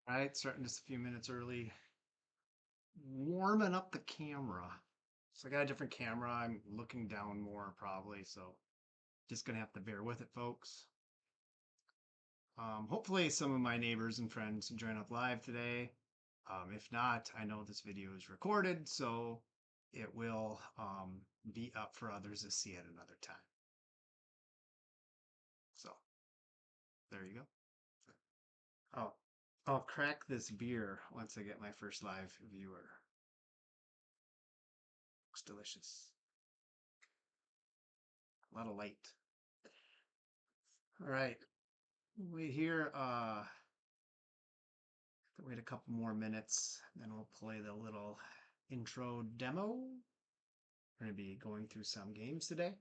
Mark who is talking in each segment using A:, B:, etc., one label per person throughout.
A: All right, starting just a few minutes early. Warming up the camera. So I got a different camera. I'm looking down more probably, so just gonna have to bear with it, folks. Hopefully some of my neighbors and friends join up live today. If not, I know this video is recorded, so it will be up for others to see at another time. So there you go. I'll crack this beer once I get my first live viewer. Looks delicious. A lot of light. All right. Wait here. Wait a couple more minutes, then we'll play the little intro demo. We're going to be going through some games today.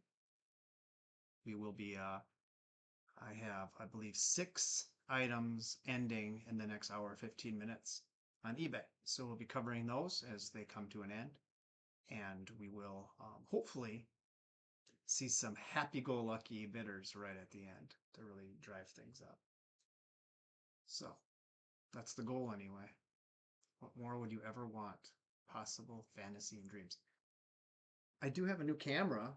A: We will be, I have, I believe, 6 items ending in the next hour, 15 minutes on eBay. So we'll be covering those as they come to an end. And we will hopefully see some happy-go-lucky bidders right at the end to really drive things up. So that's the goal anyway. What more would you ever want? Possible fantasy and dreams. I do have a new camera.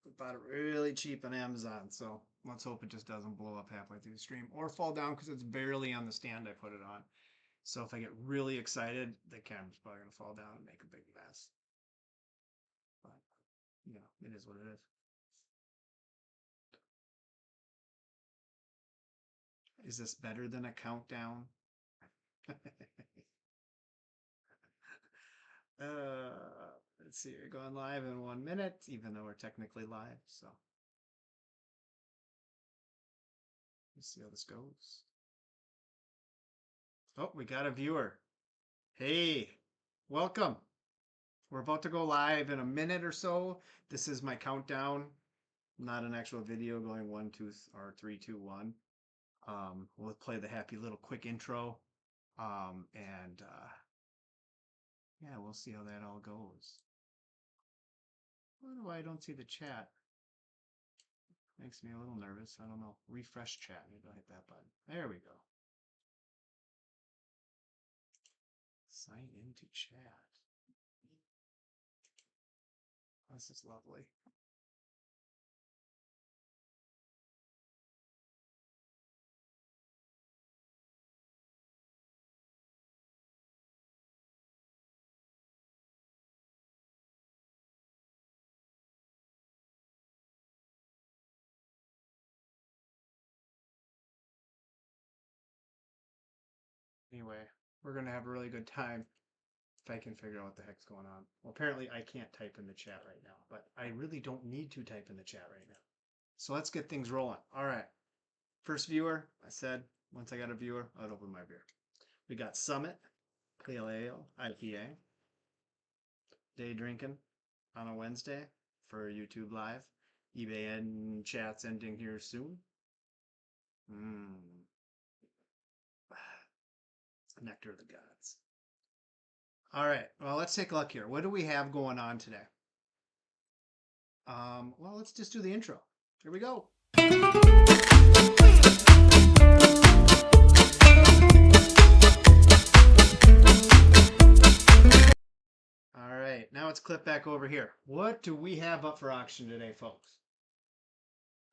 A: I bought it really cheap on Amazon, so let's hope it just doesn't blow up halfway through the stream or fall down because it's barely on the stand I put it on. So if I get really excited, the camera's probably going to fall down and make a big mess. But, you know, it is what it is. Is this better than a countdown? Let's see, we're going live in 1 minute, even though we're technically live, so let's see how this goes. Oh, we got a viewer. Hey, welcome. We're about to go live in a minute or so. This is my countdown, not an actual video going 1, 2, or 3, 2, 1. We'll play the happy little quick intro, and yeah, we'll see how that all goes. I don't know why I don't see the chat. Makes me a little nervous. I don't know. Refresh chat. Maybe I'll hit that button. There we go. Sign into chat. This is lovely. Anyway, we're going to have a really good time if I can figure out what the heck's going on. Well, apparently I can't type in the chat right now, but I really don't need to type in the chat right now. So let's get things rolling. All right. First viewer, I said once I got a viewer, I'd open my beer. We got Summit, Pale Ale, IPA, day drinking on a Wednesday for YouTube Live. eBay and chat's ending here soon. Nectar of the gods. All right, well, let's take a look here. What do we have going on today? Well, let's just do the intro. Here we go. All right, now let's clip back over here. What do we have up for auction today, folks?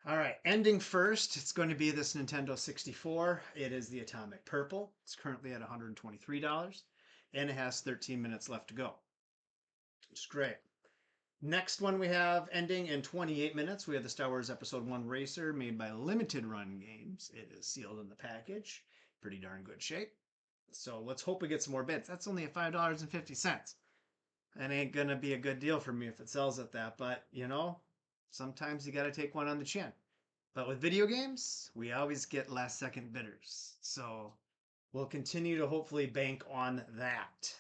A: All right, ending first, it's going to be this Nintendo 64. It is the Atomic Purple. It's currently at $123, and it has 13 minutes left to go. It's great. Next one we have ending in 28 minutes. We have the Star Wars Episode 1 Racer made by Limited Run Games. It is sealed in the package. Pretty darn good shape. So let's hope we get some more bids. That's only at $5.50. That ain't going to be a good deal for me if it sells at that. But, you know, sometimes you got to take one on the chin. But with video games, we always get last second bidders. So we'll continue to hopefully bank on that.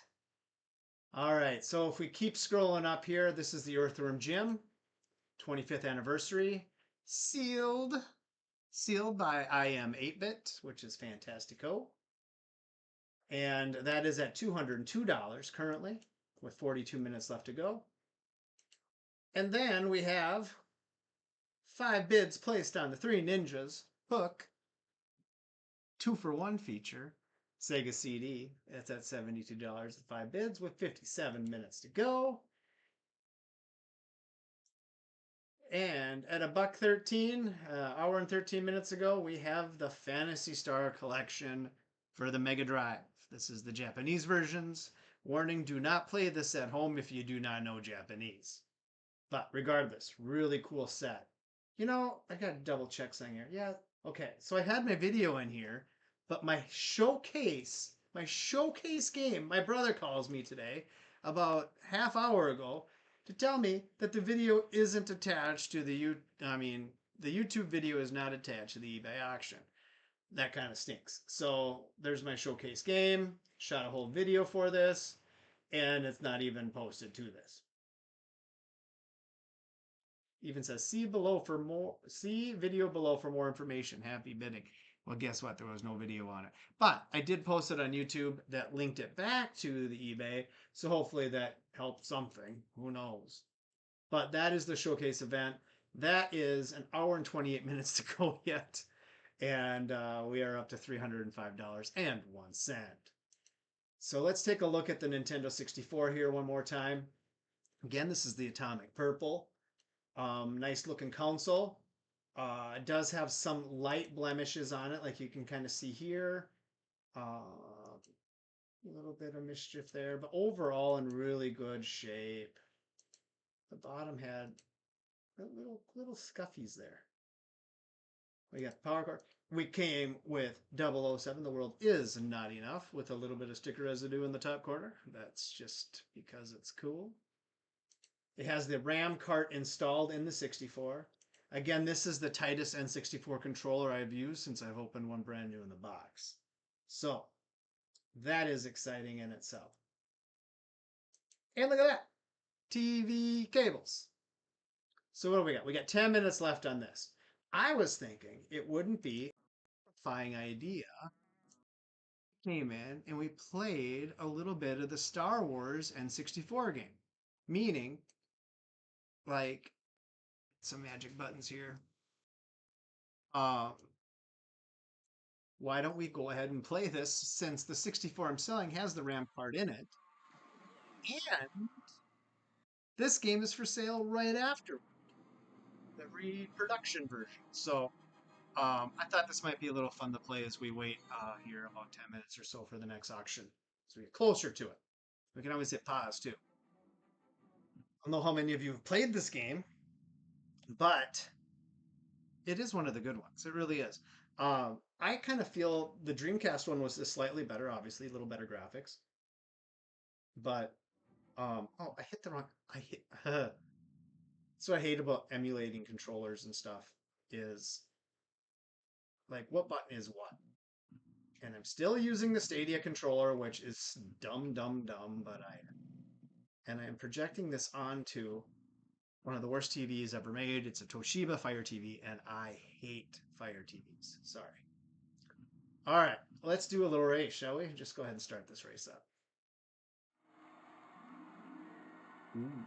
A: All right, so if we keep scrolling up here, this is the Earthworm Jim, 25th anniversary, sealed by IM 8-Bit, which is fantastico. And that is at $202 currently, with 42 minutes left to go. And then we have 5 bids placed on the Three Ninjas Hook 2-for-1 feature, Sega CD. It's at $72 at 5 bids with 57 minutes to go. And at $1.13, hour and 13 minutes ago, we have the Phantasy Star Collection for the Mega Drive. This is the Japanese versions. Warning, do not play this at home if you do not know Japanese. But regardless, really cool set. You know, I got to double check something here. Yeah, okay. So I had my video in here, but my showcase game, my brother calls me today about half hour ago to tell me that the video isn't attached to the the YouTube video is not attached to the eBay auction. That kind of stinks. So there's my showcase game. Shot a whole video for this, and it's not even posted to this. Even says see video below for more information. Happy bidding. Well, guess what? There was no video on it. But I did post it on YouTube that linked it back to the eBay. So hopefully that helped something. Who knows? But that is the showcase event. That is an hour and 28 minutes to go yet. And we are up to $305.01. So let's take a look at the Nintendo 64 here one more time. Again, this is the Atomic Purple. Nice looking console. It does have some light blemishes on it, like you can kind of see here. A little bit of mischief there, but overall in really good shape. The bottom had little scuffies there. We got power cord. We came with 007, The World Is Not Enough, with a little bit of sticker residue in the top corner. That's just because it's cool. It has the RAM cart installed in the 64. Again, this is the tightest N64 controller I've used since I've opened one brand new in the box. So, that is exciting in itself. And look at that! TV cables. So what do we got? We got 10 minutes left on this. I was thinking it wouldn't be a terrifying idea. Came in and we played a little bit of the Star Wars N64 game. Meaning, like, some magic buttons here. Why don't we go ahead and play this since the 64 I'm selling has the RAM card in it. And this game is for sale right after the reproduction version. So I thought this might be a little fun to play as we wait here about 10 minutes or so for the next auction. So we get closer to it. We can always hit pause too. I don't know how many of you have played this game, but it is one of the good ones. It really is. I kind of feel the Dreamcast one was just slightly better, obviously, a little better graphics. But oh, I hit the wrong. I hit. So I hate about emulating controllers and stuff is like what button is what. And I'm still using the Stadia controller, which is dumb, but I am projecting this onto one of the worst TVs ever made. It's a Toshiba Fire TV, and I hate Fire TVs. Sorry. All right, let's do a little race, shall we? Just go ahead and start this race up. Ooh.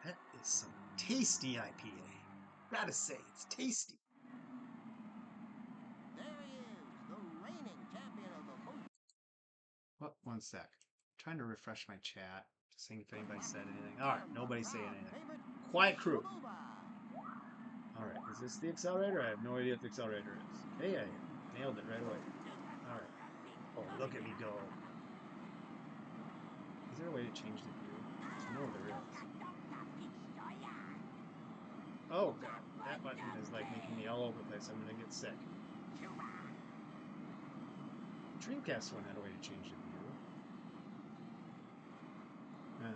A: That is some tasty IPA. Gotta say, it's tasty.
B: There he is, the reigning champion of the most.
A: What? One sec. I'm trying to refresh my chat. Just seeing if anybody said anything. All right, nobody's saying anything. Quiet crew. All right, is this the accelerator? I have no idea what the accelerator is. Hey, I nailed it right away. All right. Oh, look at me go. Is there a way to change the view? No, there is. Oh god, that button is like making me all over the place. I'm gonna get sick. Dreamcast one had a way to change the view.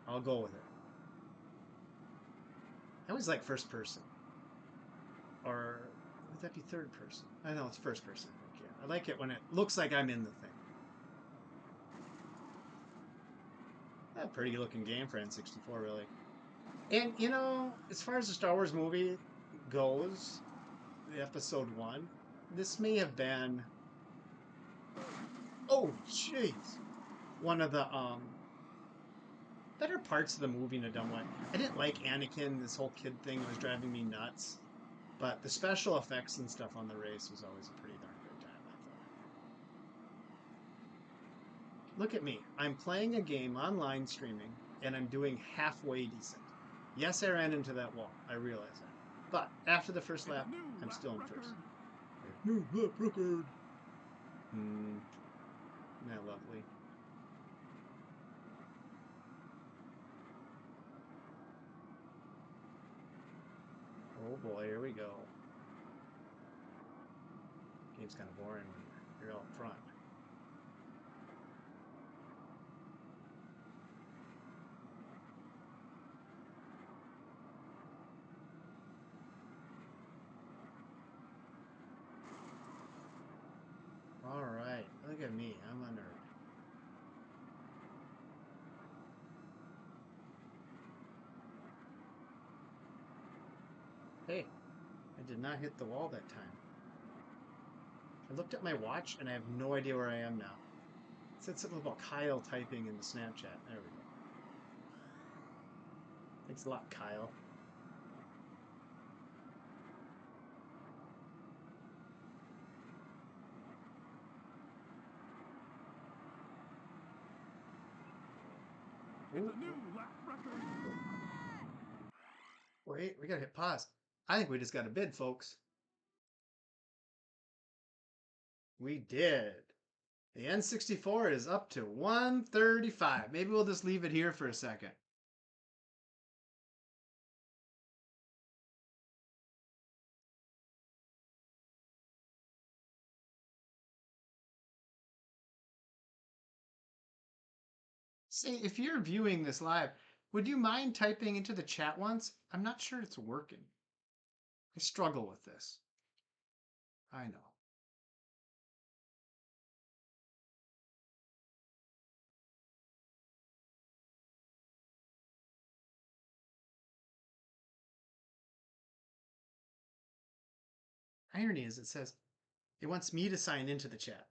A: I'll go with it. I always like first person. Or would that be third person? I know it's first person. I think, yeah. I like it when it looks like I'm in the thing. A pretty looking game for N64, really. And, you know, as far as the Star Wars movie goes, the episode 1, this may have been... Oh, jeez! One of the, better parts of the movie in a dumb way. I didn't like Anakin, this whole kid thing was driving me nuts. But the special effects and stuff on the race was always a pretty darn good time, I thought. Look at me. I'm playing a game online streaming, and I'm doing halfway decent. Yes, I ran into that wall. I realize that. But after the first lap, I'm still in first. New lap record. Isn't that lovely? Oh boy, here we go. Game's kind of boring when you're out front. All right, look at me. I'm a nerd. Hey, I did not hit the wall that time. I looked at my watch and I have no idea where I am now. It said something about Kyle typing in the Snapchat. There we go. Thanks a lot, Kyle.
C: It's a new lap record.
A: Wait, we gotta hit pause. I think we just got a bid, folks. We did. The N64 is up to 135. Maybe we'll just leave it here for a second. Say, if you're viewing this live, would you mind typing into the chat once? I'm not sure it's working. I struggle with this. I know. Irony is it says it wants me to sign into the chat.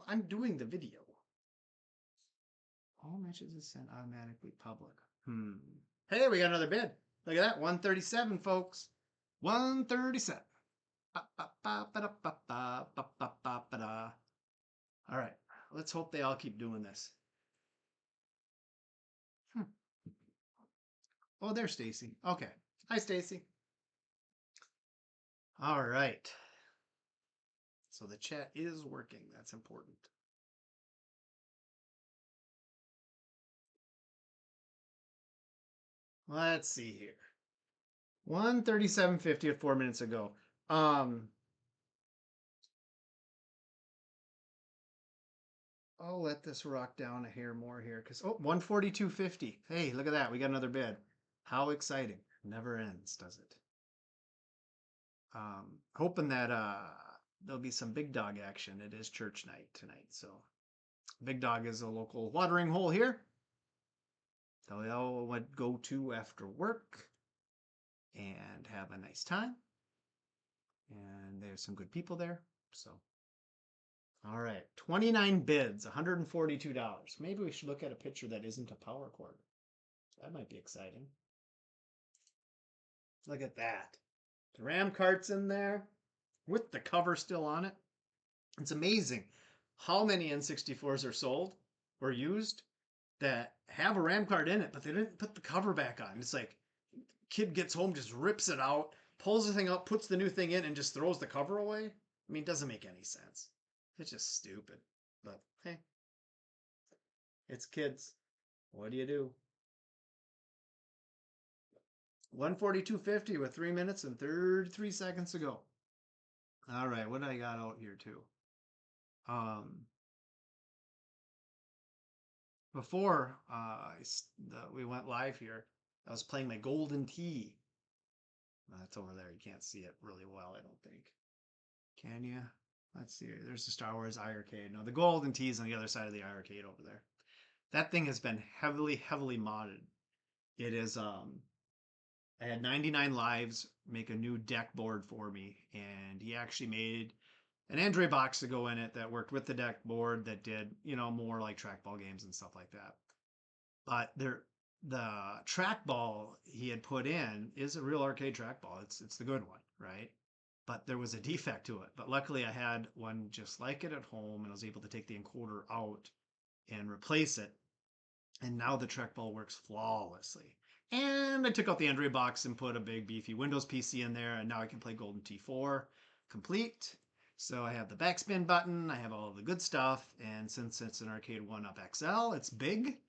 A: I'm doing the video. All messages is sent automatically public. Hey, we got another bid. Look at that. 137, folks. 137. All right. Let's hope they all keep doing this. Oh, there's Stacy. Okay. Hi, Stacy. All right. So the chat is working. That's important. Let's see here. 137.50 at 4 minutes ago. I'll let this rock down a hair more here because 142.50. Hey, look at that. We got another bid. How exciting. Never ends, does it? Hoping that there'll be some big dog action. It is church night tonight, so Big Dog is a local watering hole here that we all would go to after work and have a nice time. And there's some good people there. So, all right, 29 bids, $142. Maybe we should look at a picture that isn't a power cord. That might be exciting. Look at that. The RAM cart's in there with the cover still on it. It's amazing how many N64s are sold or used that have a RAM card in it, but they didn't put the cover back on. It's like kid gets home, just rips it out, pulls the thing up, puts the new thing in, and just throws the cover away. I mean, it doesn't make any sense. It's just stupid. But hey, it's kids. What do you do? 142.50 with 3 minutes and 33 seconds to go. All right, what do I got out here too? Before we went live here, I was playing my Golden Tee. That's over there. You can't see it really well, I don't think. Can you? Let's see. There's the Star Wars iArcade. No, the Golden Tee is on the other side of the iArcade over there. That thing has been heavily modded. It is I had 99 lives make a new deck board for me, and he actually made an Android box to go in it that worked with the deck board that did, more like trackball games and stuff like that. But the trackball he had put in is a real arcade trackball. It's the good one, right? But there was a defect to it. But luckily I had one just like it at home and I was able to take the encoder out and replace it. And now the trackball works flawlessly. And I took out the Android box and put a big beefy Windows PC in there, and now I can play Golden T4 complete. So I have the backspin button, I have all of the good stuff, and since it's an Arcade 1-Up XL, it's big,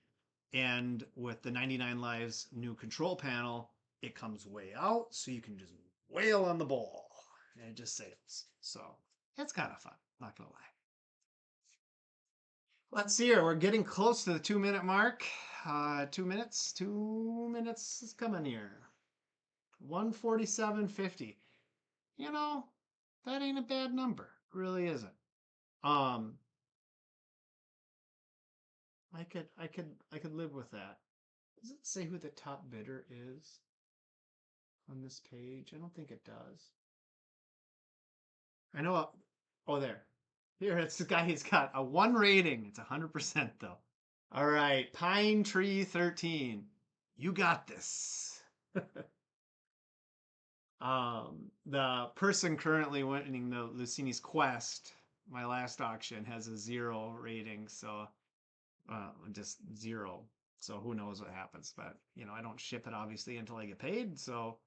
A: and with the 99 Lives new control panel, it comes way out, so you can just wail on the ball, and it just sails. So it's kind of fun, not gonna lie. Let's see here. We're getting close to the 2-minute mark. 2 minutes. 2 minutes is coming here. 147.50. You know, that ain't a bad number. It really isn't. Um, I could live with that. Does it say who the top bidder is on this page? I don't think it does. I know. Oh, there. Here, it's the guy. He's got a 1 rating. It's 100% though. All right, Pine Tree 13. You got this. The person currently winning the Lucini's Quest, my last auction, has a 0 rating, so just 0. So who knows what happens? But you know, I don't ship it obviously until I get paid, so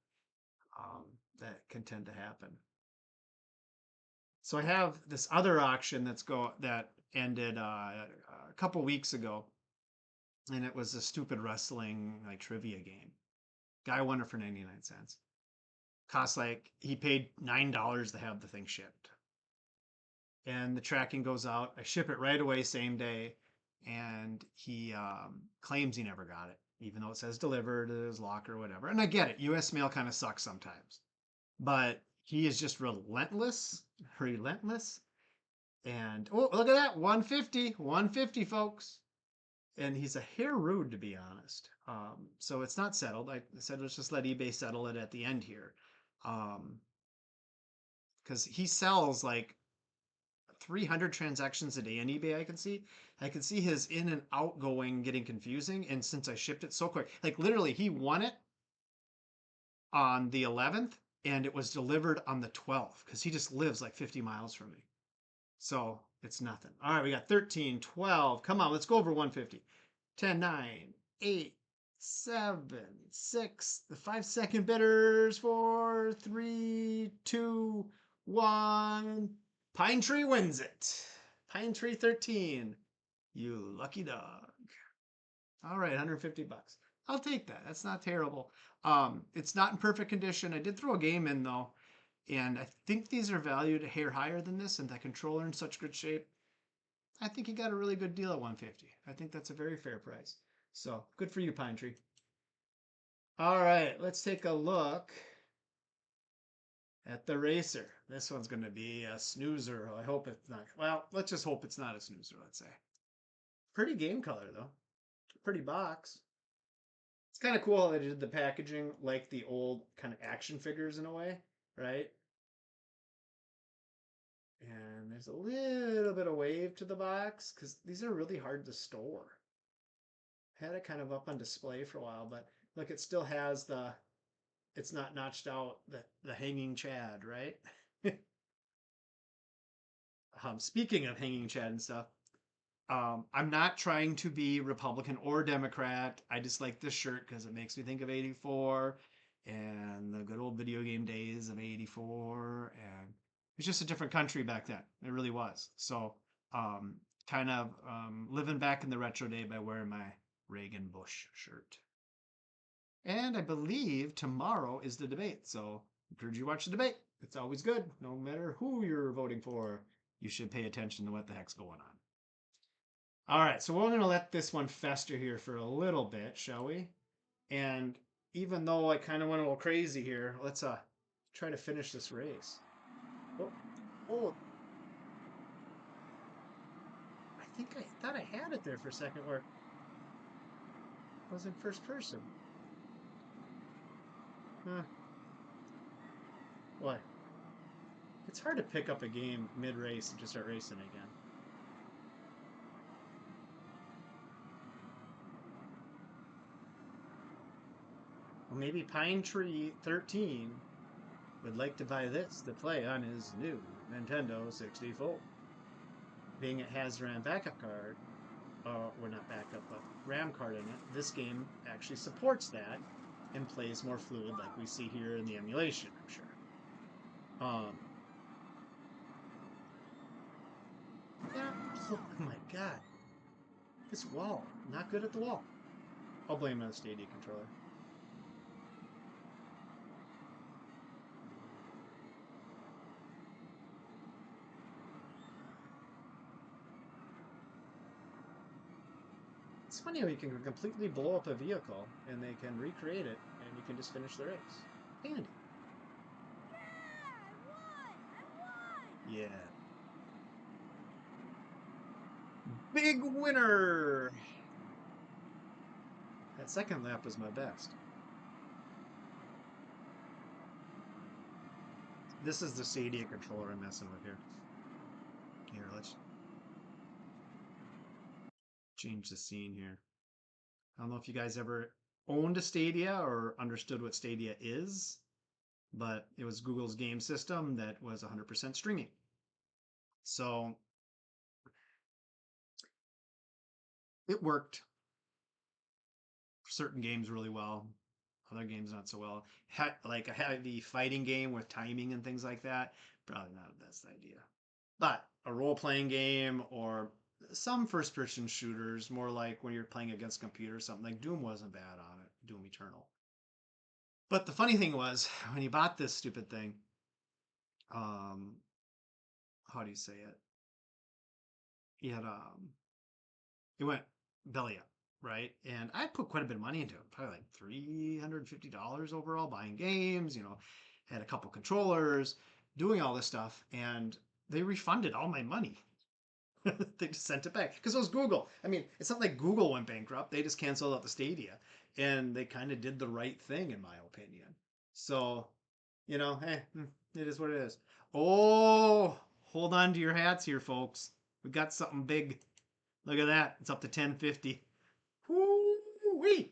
A: that can tend to happen. So I have this other auction that ended a couple weeks ago, and it was a stupid wrestling like trivia game. Guy won it for 99 cents. Cost like he paid $9 to have the thing shipped. And the tracking goes out. I ship it right away, same day, and he claims he never got it, even though it says delivered to his locker or whatever. And I get it. U.S. mail kind of sucks sometimes, but he is just relentless. And oh, look at that, 150, 150, folks. And he's a hair rude, to be honest. So it's not settled. I said let's just let eBay settle it at the end here, because he sells like 300 transactions a day on eBay. I can see his in and outgoing getting confusing. And since I shipped it so quick, like literally, he won it on the 11th, and it was delivered on the 12th because he just lives like 50 miles from me. So it's nothing. All right, we got 13, 12. Come on, let's go over 150. 10, 9, 8, 7, 6. The 5-second bidders. 4, 3, 2, 1. Pine Tree wins it. Pine Tree 13. You lucky dog. All right, 150 bucks. I'll take that. That's not terrible. It's not in perfect condition. I did throw a game in though, and I think these are valued a hair higher than this, and that controller in such good shape. I think you got a really good deal at 150. I think that's a very fair price. So good for you, Pine Tree. All right, let's take a look at the racer. This one's going to be a snoozer. I hope it's not. Well, let's just hope it's not a snoozer, let's say. Pretty game color, though. Pretty box. It's kind of cool how they did the packaging like the old kind of action figures in a way, right? And there's a little bit of wave to the box because these are really hard to store. Had it kind of up on display for a while, but look, it still has it's not notched out, the hanging Chad, right? Speaking of hanging Chad and stuff, I'm not trying to be Republican or Democrat. I just like this shirt because it makes me think of 84 and the good old video game days of 84. And it was just a different country back then. It really was. So kind of living back in the retro day by wearing my Reagan Bush shirt. And I believe tomorrow is the debate. So I encourage you to watch the debate. It's always good. No matter who you're voting for, you should pay attention to what the heck's going on. All right, so we're going to let this one fester here for a little bit, shall we? And even though I kind of went a little crazy here, let's try to finish this race. Oh, oh. I thought I had it there for a second where I was in first person. Huh. What? It's hard to pick up a game mid-race and just start racing again. maybe Pine Tree 13 would like to buy this to play on his new Nintendo 64. Being it has RAM backup card, or not backup, but RAM card in it, this game actually supports that and plays more fluid like we see here in the emulation, I'm sure. Yeah, oh my god. This wall, not good at the wall. I'll blame it on the Stadia controller. It's funny how you can completely blow up a vehicle and they can recreate it and you can just finish the race. Handy. Yeah. Big winner! That second lap was my best. This is the Stadia controller I'm messing with here. Here, let's change the scene here. I don't know if you guys ever owned a Stadia or understood what Stadia is, but it was Google's game system that was 100% streaming. So it worked for certain games really well, other games not so well. Like a heavy fighting game with timing and things like that, probably not the best idea. But a role-playing game or some first-person shooters, more like when you're playing against a computer, something like Doom wasn't bad on it, Doom Eternal. But the funny thing was, when you bought this stupid thing, um, how do you say it? It it went belly up, right? And I put quite a bit of money into it, probably like $350 overall, buying games, had a couple controllers, doing all this stuff, and they refunded all my money. They just sent it back because it was Google. I mean, it's not like Google went bankrupt. They just canceled out the Stadia, and they kind of did the right thing, in my opinion. So, hey, it is what it is. Oh, hold on to your hats here, folks. We got something big. Look at that. It's up to 1050. Woo-wee!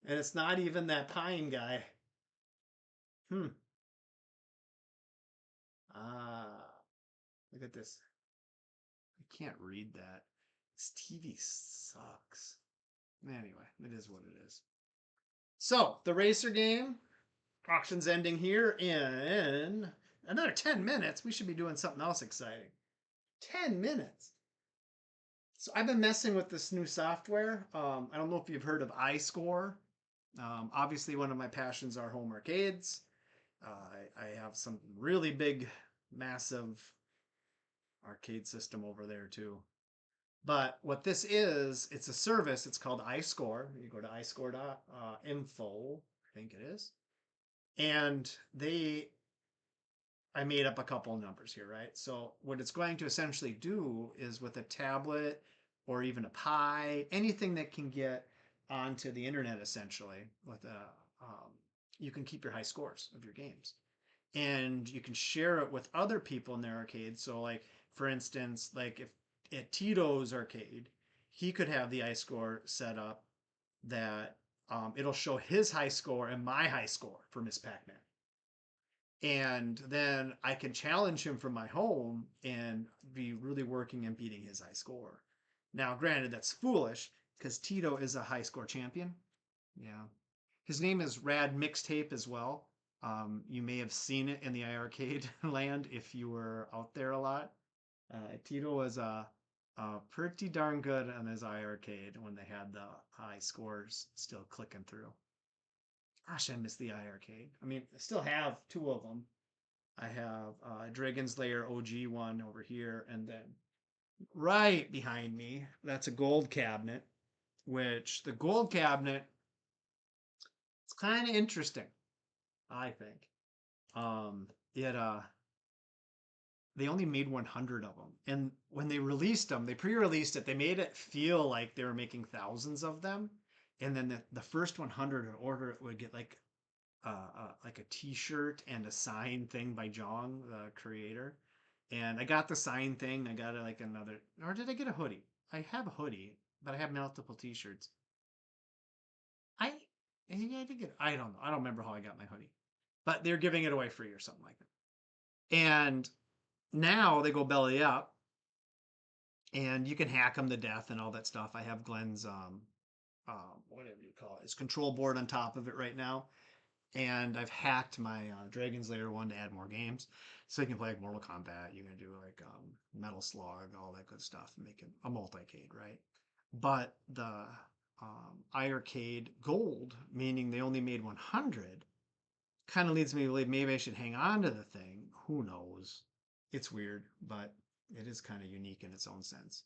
A: And it's not even that pine guy. Hmm. Ah, look at this. I can't read that. This TV sucks. Anyway, it is what it is. So, the racer game, auction's ending here in another 10 minutes. We should be doing something else exciting. 10 minutes. So, I've been messing with this new software. I don't know if you've heard of iScore. Obviously, one of my passions are home arcades. I have some really big, massive arcade system over there too. But what this is, it's a service. It's called iScore. You go to iScore.info, I think it is. And I made up a couple numbers here, right? So what it's going to essentially do is with a tablet or even a Pi, anything that can get onto the internet essentially you can keep your high scores of your games. And you can share it with other people in their arcade. So like for instance, like if at Tito's arcade, he could have the iScore set up that it'll show his high score and my high score for Miss Pac-Man. And then I can challenge him from my home and be really working and beating his high score. Now, granted, that's foolish because Tito is a high score champion. Yeah. His name is Rad Mixtape as well. You may have seen it in the iArcade land if you were out there a lot. Tito was pretty darn good on his iArcade when they had the high scores still clicking through. Gosh, I miss the iArcade. I mean, I still have two of them. I have Dragon's Lair OG one over here, and then right behind me, that's a gold cabinet, which the gold cabinet, it's kind of interesting, I think. It they only made 100 of them, and when they released them, they pre-released it. They made it feel like they were making thousands of them, and then the first 100 in order would get like a T-shirt and a sign thing by Jong, the creator. And I got the sign thing. I got like another, or did I get a hoodie? I have a hoodie, but I have multiple T-shirts. I And I think I don't know. I don't remember how I got my hoodie, but they're giving it away free or something like that. And now they go belly up, and you can hack them to death and all that stuff. I have Glenn's whatever you call it, his control board on top of it right now, and I've hacked my Dragon's Lair one to add more games, so you can play like Mortal Kombat. You can do like Metal Slug, all that good stuff, and make it a multi-cade, right? But the iArcade Gold, meaning they only made 100, kind of leads me to believe maybe I should hang on to the thing. Who knows? It's weird, but it is kind of unique in its own sense.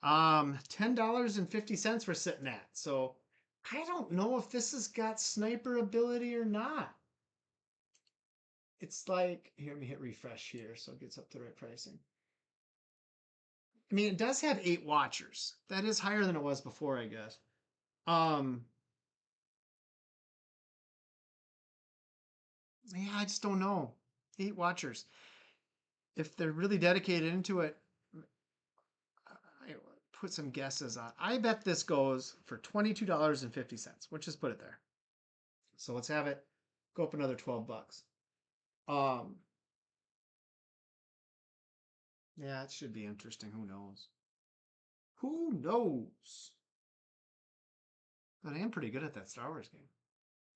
A: $10.50 we're sitting at. So I don't know if this has got sniper ability or not. It's like, here, let me hit refresh here so it gets up to the right pricing. I mean, it does have 8 watchers. That is higher than it was before, I guess. Yeah, I just don't know. 8 watchers. If they're really dedicated into it, I put some guesses on. I bet this goes for $22.50. We'll just put it there. So let's have it go up another 12 bucks. Yeah, it should be interesting. Who knows? Who knows? But I am pretty good at that Star Wars game.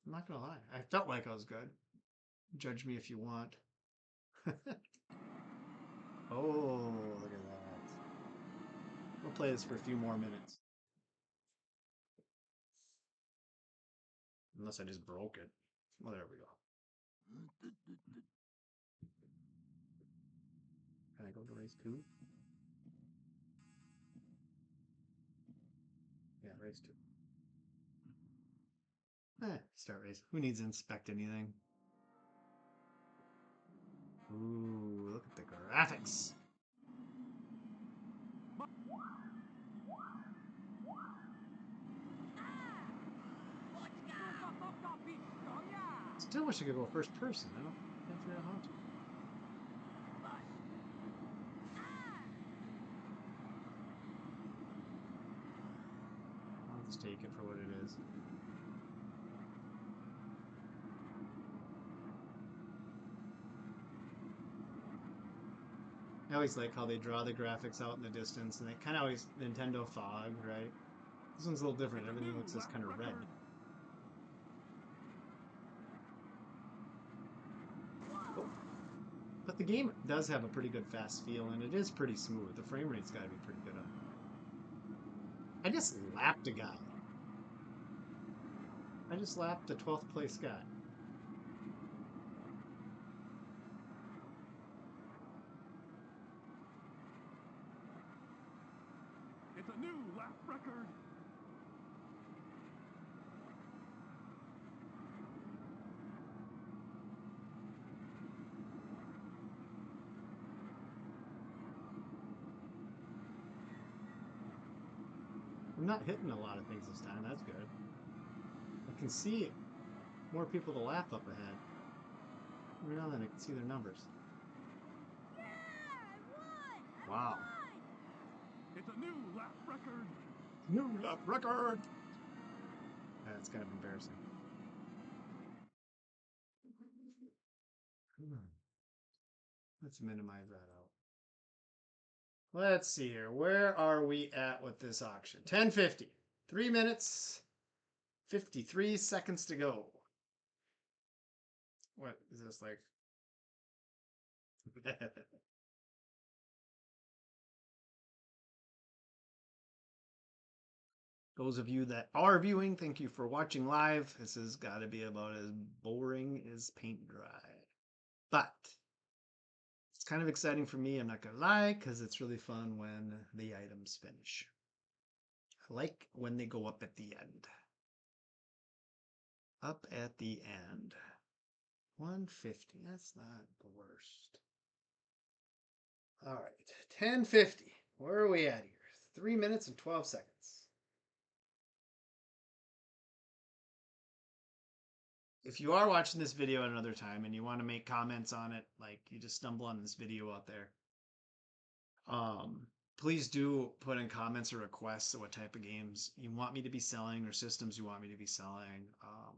A: I'm not gonna lie. I felt like I was good. Judge me if you want. Oh, look at that. We'll play this for a few more minutes. Unless I just broke it. Well, there we go. Can I go to race 2? Yeah, race 2. Start race. Who needs to inspect anything? Ooh, look at the graphics. Still wish I could go first person. Can't figure out how to. I'll just take it for what it is. I always like how they draw the graphics out in the distance, and they kind of always Nintendo fog, right? This one's a little different. Everything looks just kind of red. Oh. But the game does have a pretty good fast feel, and it is pretty smooth. The frame rate's got to be pretty good on it. I just lapped a guy. I just lapped the 12th place guy.
C: It's a new lap record.
A: I'm not hitting a lot of things this time. That's good. I can see more people to lap up ahead. Every now and then I can see their numbers. Wow.
C: It's a new lap record.
A: New lap record! That's kind of embarrassing. Let's minimize that out. Let's see here. Where are we at with this auction? 10:50. 3 minutes, 53 seconds to go. What is this like? Those of you that are viewing, thank you for watching live. This has got to be about as boring as paint dry. But it's kind of exciting for me, I'm not going to lie, because it's really fun when the items finish. I like when they go up at the end. Up at the end. 150. That's not the worst. All right. 10:50. Where are we at here? 3 minutes and 12 seconds. If you are watching this video at another time and you want to make comments on it, like you just stumble on this video out there, please do put in comments or requests of what type of games you want me to be selling or systems you want me to be selling.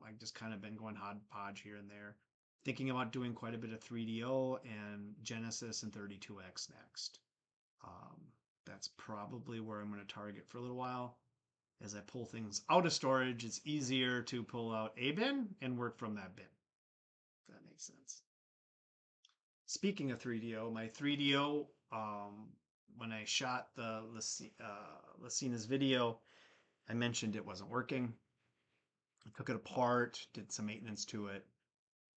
A: I've just kind of been going hodgepodge here and there. Thinking about doing quite a bit of 3DO and Genesis and 32X next. That's probably where I'm going to target for a little while. As I pull things out of storage, it's easier to pull out a bin and work from that bin. If that makes sense. Speaking of 3DO, my 3DO, when I shot the Lucina's video, I mentioned it wasn't working. I took it apart, did some maintenance to it,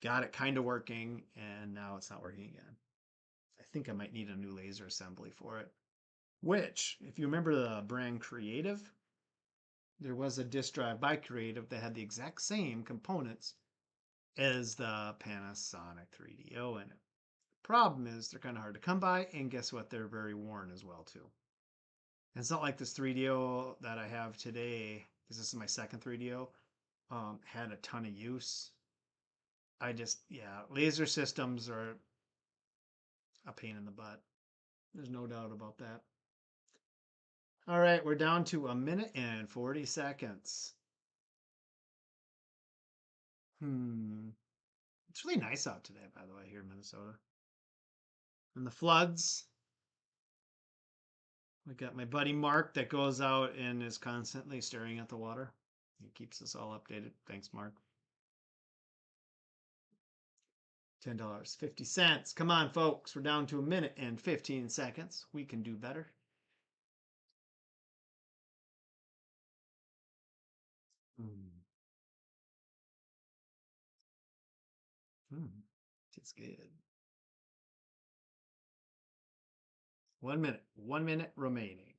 A: got it kind of working, and now it's not working again. I think I might need a new laser assembly for it. Which, if you remember the brand Creative, there was a disk drive by Creative that had the exact same components as the Panasonic 3DO in it. Problem is they're kind of hard to come by, and guess what? They're very worn as well too. And it's not like this 3DO that I have today, because this is my second 3DO, had a ton of use. Laser systems are a pain in the butt. There's no doubt about that. All right, we're down to 1 minute and 40 seconds. It's really nice out today, by the way, here in Minnesota. And the floods. We got my buddy Mark that goes out and is constantly staring at the water. He keeps us all updated. Thanks, Mark. $10.50. Come on, folks. We're down to 1 minute and 15 seconds. We can do better. It's good. 1 minute. 1 minute remaining.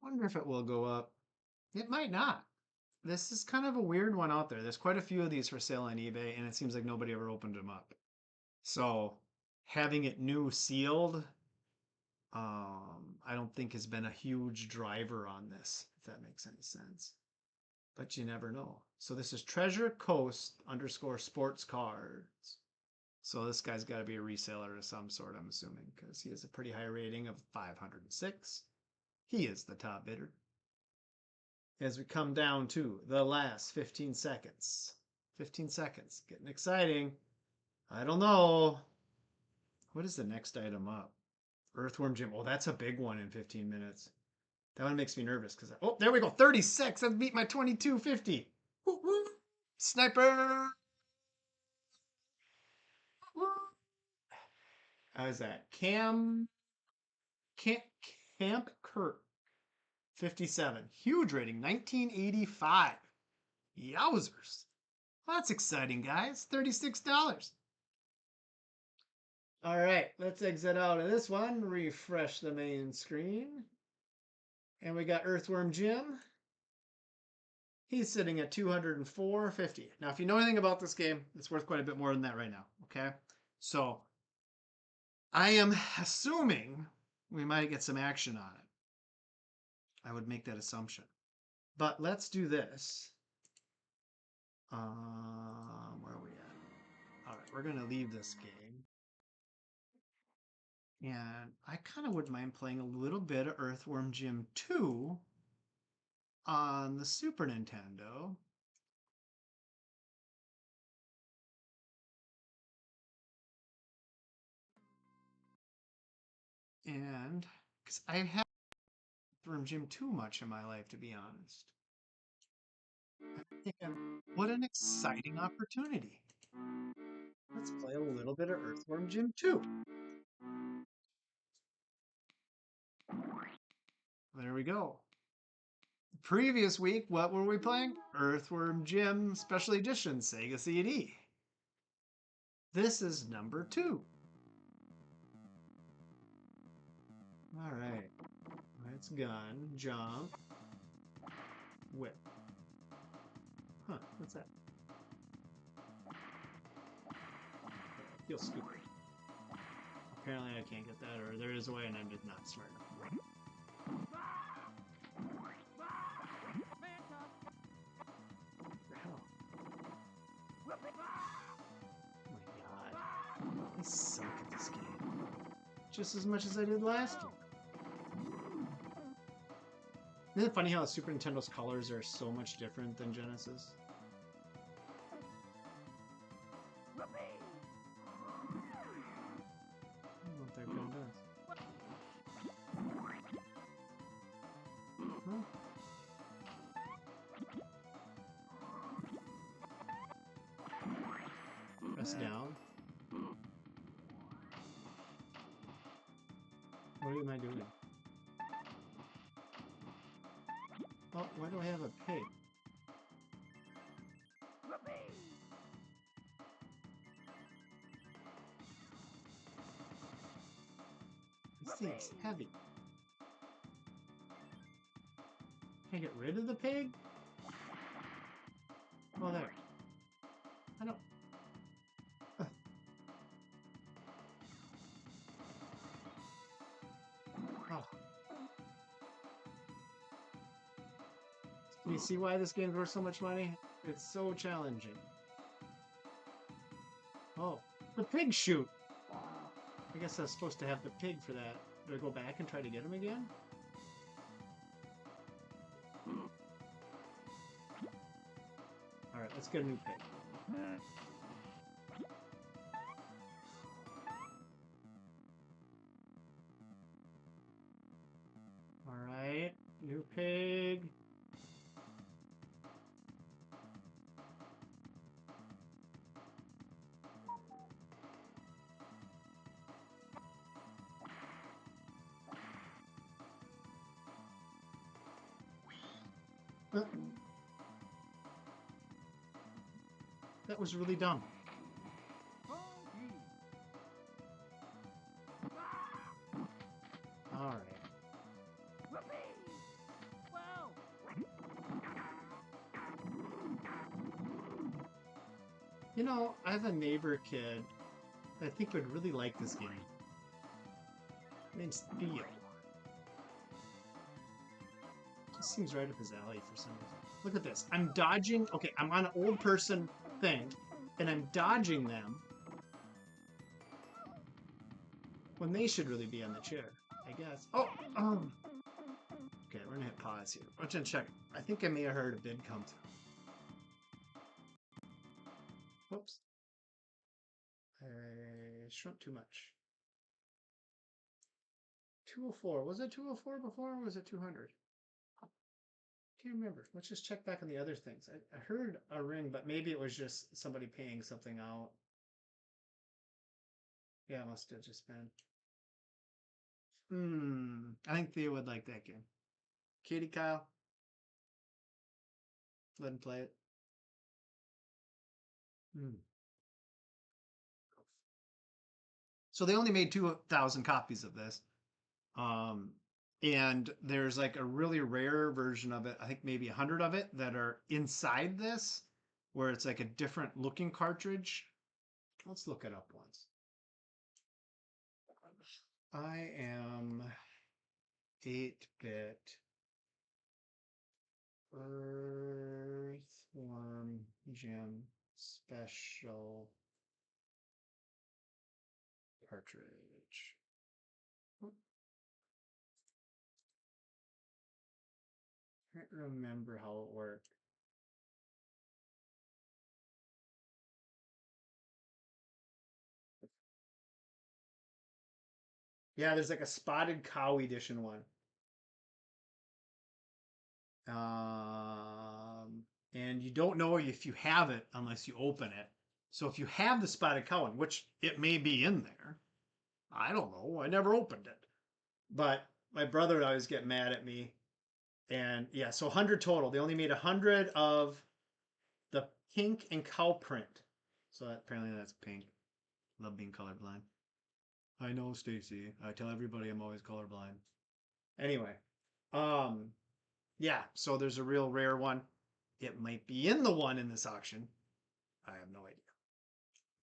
A: Wonder if it will go up. It might not. This is kind of a weird one out there. There's quite a few of these for sale on eBay, and it seems like nobody ever opened them up. So having it new sealed, I don't think has been a huge driver on this, if that makes any sense. But you never know. So this is Treasure Coast _ sports cards. So this guy's got to be a reseller of some sort, I'm assuming, because he has a pretty high rating of 506. He is the top bidder. As we come down to the last 15 seconds. 15 seconds. Getting exciting. I don't know. What is the next item up? Earthworm Jim. Oh, that's a big one in 15 minutes. That one makes me nervous because oh, there we go. 36. I've beat my 22.50. Woo woo. Sniper. Woo. How's that? Camp Kirk. 57. Huge rating. 1985. Yowzers. Well, that's exciting, guys. $36. All right, let's exit out of this one. Refresh the main screen. And we got Earthworm Jim. He's sitting at $204.50. Now, if you know anything about this game, it's worth quite a bit more than that right now, okay? So, I am assuming we might get some action on it. I would make that assumption. But let's do this. Where are we at? All right, we're going to leave this game. And I kind of wouldn't mind playing a little bit of Earthworm Jim 2 on the Super Nintendo. And because I haven't played Earthworm Jim too much in my life, to be honest. And what an exciting opportunity. Let's play a little bit of Earthworm Jim 2. There we go. Previous week, what were we playing? Earthworm Jim Special Edition Sega CD. This is number 2. All right. Let's gun, jump, whip. Huh, what's that? Feels stupid. Apparently I can't get that, or there is a way and I'm just not smart enough. What the hell? just as much as I did last game. Isn't it funny how Super Nintendo's colors are so much different than Genesis? I don't know what that gun does. Huh? Press down. What am I doing? Oh, why do I have a pig? This thing's heavy. Can I get rid of the pig? Oh, there. I don't... Oh. Can you see why this game's worth so much money? It's so challenging. Oh, the pig shoot! I guess I was supposed to have the pig for that. Do I go back and try to get him again? Alright, let's get a new pig. Alright, new pig. That was really dumb. Alright. You know, I have a neighbor kid that I think would really like this game. His name's Theo. Just seems right up his alley for some reason. Look at this. I'm dodging. Okay, I'm on an old person thing, and I'm dodging them when they should really be on the chair, I guess. Oh! Okay, we're gonna hit pause here. I'm gonna check. I think I may have heard a bid come through. Whoops. I shrunk too much. 204. Was it 204 before, or was it 200? Can't remember. Let's just check back on the other things. I heard a ring, but maybe it was just somebody paying something out. Yeah, it must have just been. I think Theo would like that game. Katie, Kyle. Let him play it. So they only made 2,000 copies of this. And there's like a really rare version of it. I think maybe 100 of it that are inside this, where it's like a different looking cartridge. Let's look it up once. I am 8-bit Earthworm Jim Special cartridge. I can't remember how it worked. Yeah, there's like a Spotted Cow edition one. And you don't know if you have it unless you open it. So if you have the Spotted Cow one, which it may be in there, I don't know. I never opened it. But my brother would always get mad at me. And yeah, so 100 total. They only made 100 of the pink and cow print. So apparently that's pink. Love being colorblind. I know, Stacy. I tell everybody I'm always colorblind. Anyway, yeah, so there's a real rare one. It might be in the one in this auction. I have no idea.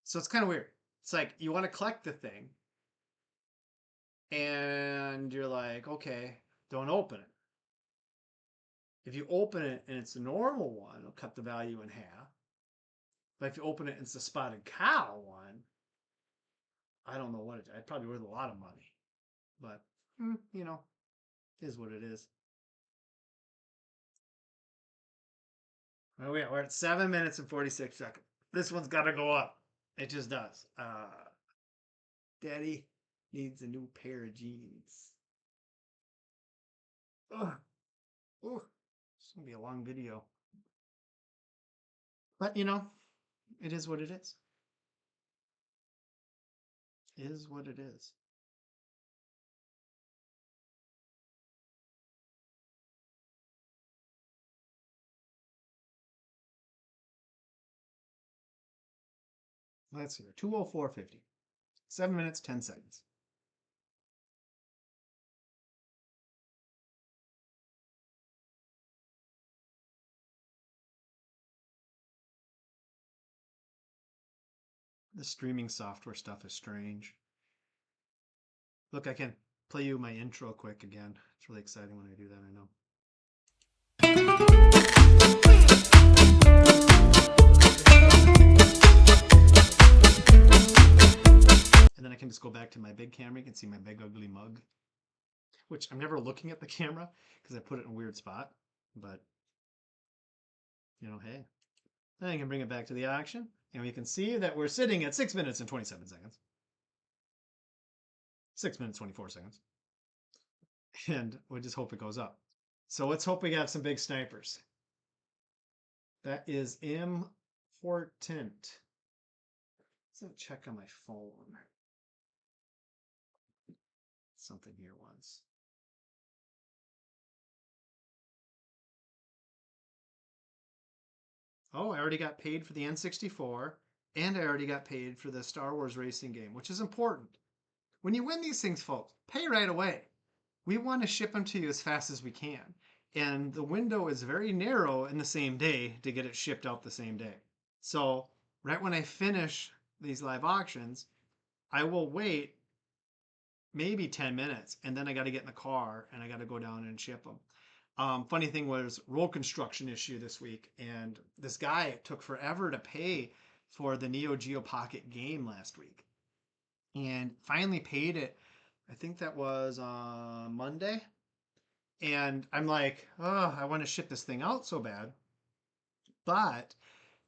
A: So it's kind of weird. It's like you want to collect the thing, and you're like, okay, don't open it. If you open it and it's a normal one, it'll cut the value in half. But if you open it and it's a Spotted Cow one, I don't know what it's probably worth a lot of money. but you know, is what it is. Oh yeah, we're at 7 minutes and 46 seconds. This one's got to go up. It just does. Daddy needs a new pair of jeans. Ugh. Ooh, it's gonna be a long video. But you know, it is what it is. Is what it is. Let's see here. 2:04:50. 7 minutes, 10 seconds. The streaming software stuff is strange. Look, I can play you my intro quick again. It's really exciting when I do that, I know. And then I can just go back to my big camera. You can see my big ugly mug, which I'm never looking at the camera because I put it in a weird spot. But, you know, hey. Then I can bring it back to the auction. And we can see that we're sitting at 6 minutes and 27 seconds. 6 minutes, 24 seconds. And we just hope it goes up. So let's hope we have some big snipers. That is important. Let's check on my phone. Something here once. Oh, I already got paid for the N64, and I already got paid for the Star Wars racing game, which is important. When you win these things, folks, pay right away. We want to ship them to you as fast as we can. And the window is very narrow in the same day to get it shipped out the same day. So right when I finish these live auctions, I will wait maybe 10 minutes, and then I got to get in the car and I got to go down and ship them. Funny thing was road construction issue this week, and this guy took forever to pay for the Neo Geo Pocket game last week, and finally paid it. I think that was on Monday, and I'm like, oh, I want to ship this thing out so bad, but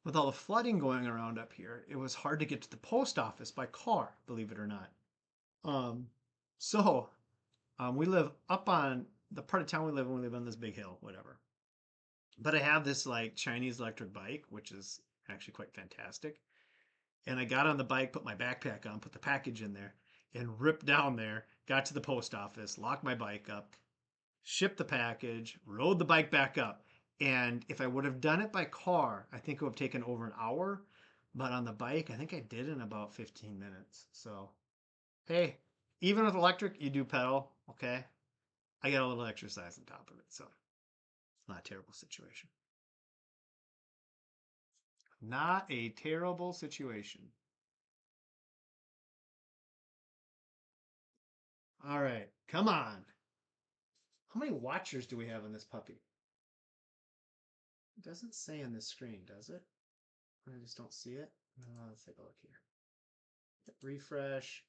A: with all the flooding going around up here, it was hard to get to the post office by car, believe it or not. Um, so we live up on the part of town we live in. We live on this big hill, whatever. But I have this like Chinese electric bike, which is actually quite fantastic. And I got on the bike, put my backpack on, put the package in there, and ripped down there. Got to the post office, locked my bike up, shipped the package, rode the bike back up. And if I would have done it by car, I think it would have taken over an hour. But on the bike, I think I did in about 15 minutes. So, hey, even with electric, you do pedal, okay? I got a little exercise on top of it, so it's not a terrible situation. Not a terrible situation. All right, come on. How many watchers do we have on this puppy? It doesn't say on this screen, does it? I just don't see it. Let's take a look here. Refresh.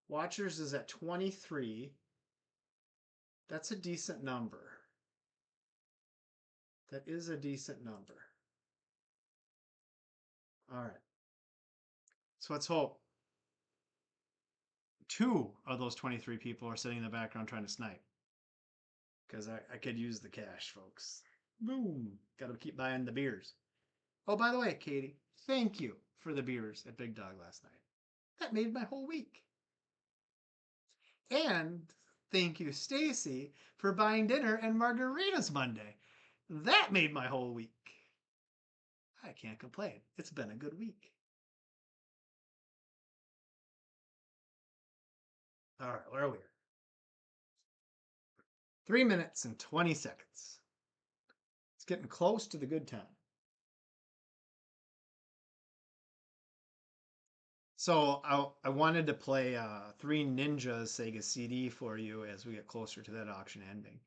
A: Watchers is at 23. That's a decent number. That is a decent number. All right. So let's hope 2 of those 23 people are sitting in the background trying to snipe. Because I could use the cash, folks. Boom. Got to keep buying the beers. Oh, by the way, Katie, thank you for the beers at Big Dog last night. That made my whole week. And thank you, Stacy, for buying dinner and margaritas Monday. That made my whole week. I can't complain. It's been a good week. All right, where are we? 3 minutes and 20 seconds. It's getting close to the good time. So I wanted to play Three Ninjas Sega CD for you as we get closer to that auction ending.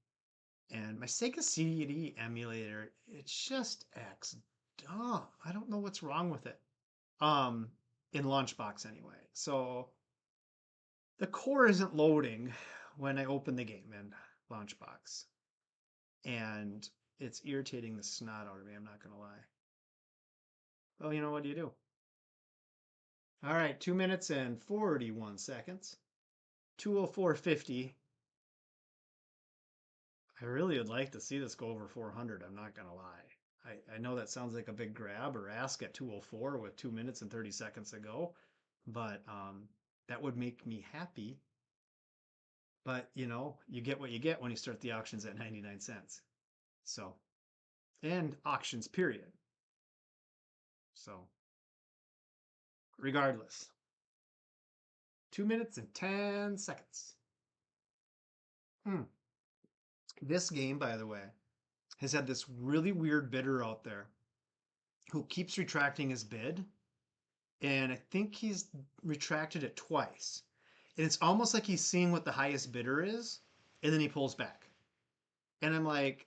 A: And my Sega CD emulator, it just acts dumb. I don't know what's wrong with it. In Launchbox anyway. So the core isn't loading when I open the game in Launchbox. And it's irritating the snot out of me, I'm not going to lie. Well, you know, what do you do? All right, 2 minutes and 41 seconds. 2:04:50. I really would like to see this go over 400, I'm not going to lie. I know that sounds like a big grab or ask at 2:04 with 2 minutes and 30 seconds to go, but that would make me happy. But, you know, you get what you get when you start the auctions at 99 cents. So, and auctions, period. So, regardless, 2 minutes and 10 seconds. This game, by the way, has had this really weird bidder out there who keeps retracting his bid. And I think he's retracted it twice. And it's almost like he's seeing what the highest bidder is, and then he pulls back. And I'm like,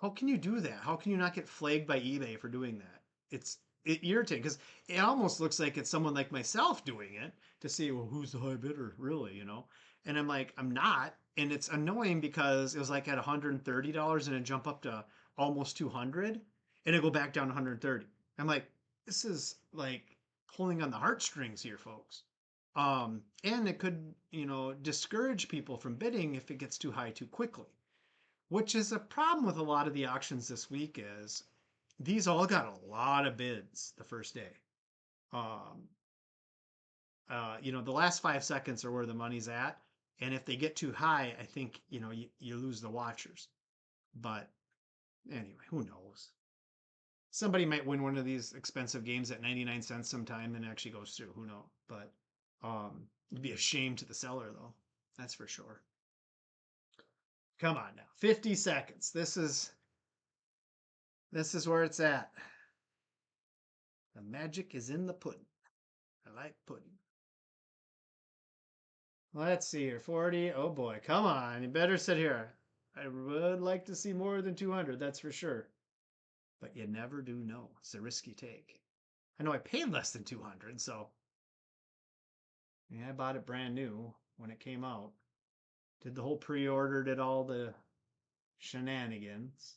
A: how can you do that? How can you not get flagged by eBay for doing that? It's irritating because it almost looks like it's someone like myself doing it to see, well, who's the high bidder, really, you know? And I'm like, I'm not. And it's annoying because it was like at $130 and it jump up to almost 200 and it go back down to 130. I'm like, this is like pulling on the heartstrings here, folks. And it could, you know, discourage people from bidding if it gets too high too quickly, which is a problem with a lot of the auctions this week is these all got a lot of bids the first day. You know, the last 5 seconds are where the money's at. And if they get too high, I think, you know, you lose the watchers. But anyway, who knows? Somebody might win one of these expensive games at 99 cents sometime and it actually goes through. Who knows? But it'd be a shame to the seller, though. That's for sure. Come on now. 50 seconds. This is where it's at. The magic is in the pudding. I like pudding. Let's see here. 40. Oh boy. Come on. You better sit here. I would like to see more than 200. That's for sure. But you never do know. It's a risk you take. I know I paid less than 200, so yeah, I bought it brand new when it came out. Did the whole pre-order, did all the shenanigans.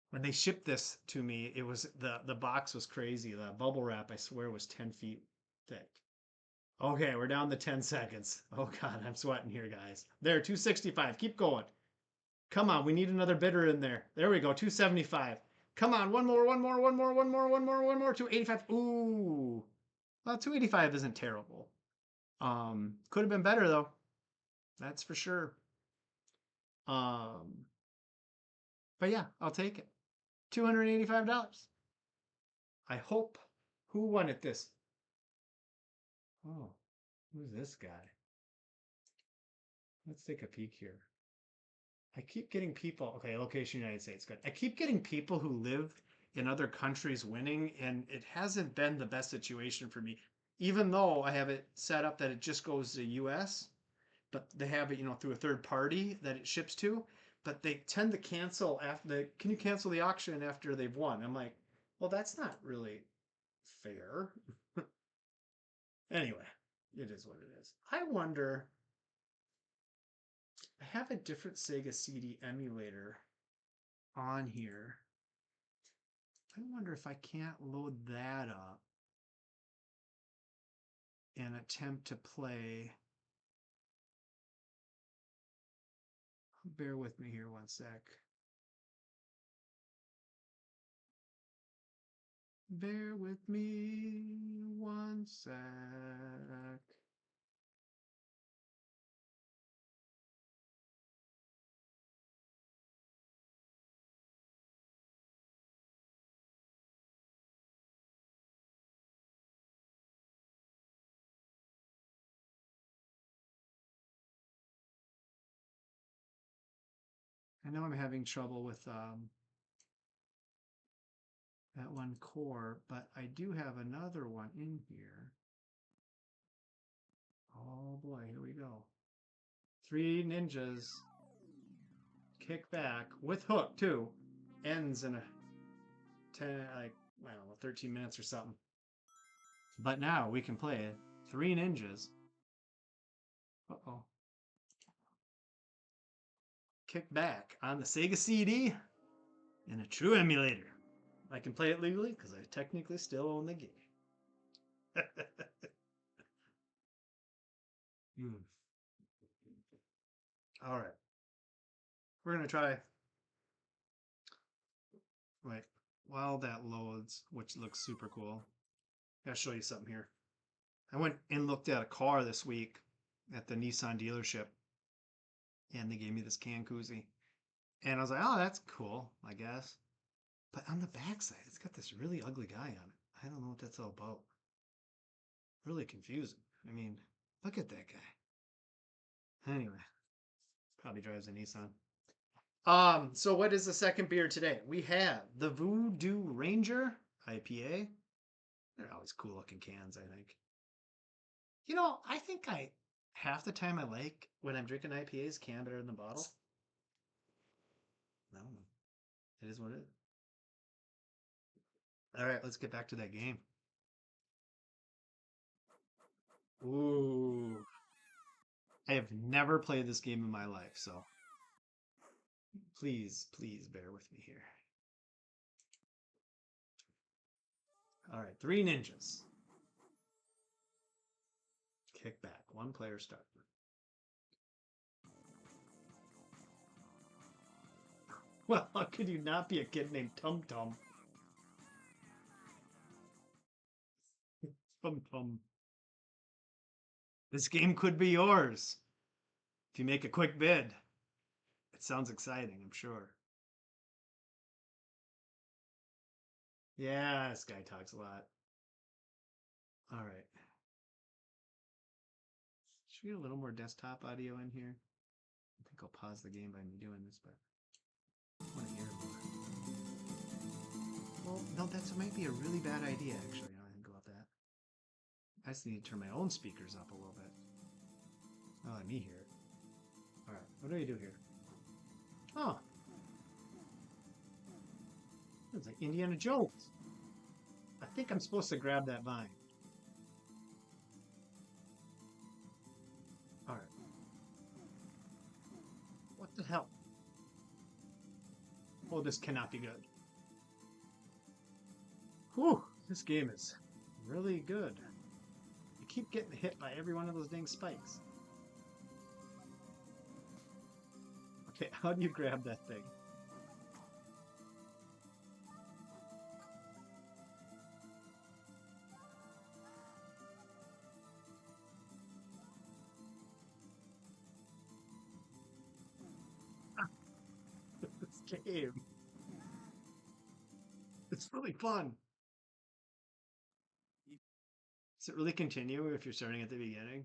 A: When they shipped this to me, it was the box was crazy. The bubble wrap, I swear, was 10 feet thick. Okay, we're down to 10 seconds. Oh God, I'm sweating here, guys. There, 265. Keep going. Come on, we need another bidder in there. There we go, 275. Come on, one more, one more, one more, one more, one more, one more. 285. Ooh. Well, 285 isn't terrible. Could have been better though. That's for sure. But yeah, I'll take it. $285. I hope. Who won it this? Oh, who's this guy? Let's take a peek here. I keep getting people, okay, location United States, good. I keep getting people who live in other countries winning, and it hasn't been the best situation for me. Even though I have it set up that it just goes to US, but they have it, you know, through a third party that it ships to, but they tend to cancel after can you cancel the auction after they've won? I'm like, well, that's not really fair. Anyway, it is what it is. I wonder, I have a different Sega CD emulator on here. I wonder if I can't load that up and attempt to play. Bear with me here one sec. Bear with me one sec. I know I'm having trouble with that one core, but I do have another one in here. Oh boy, here we go. Three Ninjas. Kick back with hook too. Ends in a 10, like, I don't know, 13 minutes or something. But now we can play Three Ninjas. Uh-oh. Kick Back on the Sega CD in a true emulator. I can play it legally because I technically still own the game. Hmm. All right. We're going to try. Wait, while that loads, which looks super cool, I gotta show you something here. I went and looked at a car this week at the Nissan dealership, and they gave me this can koozie. And I was like, oh, that's cool, I guess. But on the backside, it's got this really ugly guy on it. I don't know what that's all about. Really confusing. I mean, look at that guy. Anyway, probably drives a Nissan. So what is the second beer today? We have the Voodoo Ranger IPA. They're always cool looking cans, I think. You know, I think half the time I like when I'm drinking IPAs can better than the bottle. I don't know. It is what it is. All right, let's get back to that game. Ooh. I have never played this game in my life, so please bear with me here. All right, 3 ninjas. Kick back, 1 player start. Well, how could you not be a kid named Tum Tum? Tum Tum. This game could be yours if you make a quick bid. It sounds exciting, I'm sure. Yeah, this guy talks a lot. All right. Should we get a little more desktop audio in here? I think I'll pause the game by me doing this, but I want to hear it more. Well, no, that might be a really bad idea, actually, now I think about that. I just need to turn my own speakers up a little bit. Oh, let me hear it. All right, what do we do here? Oh. It's like Indiana Jones. I think I'm supposed to grab that vine. All right. What the hell? Oh, this cannot be good. Whew, this game is really good. You keep getting hit by every one of those dang spikes. Okay, how do you grab that thing? This game. It's really fun. Does it really continue if you're starting at the beginning?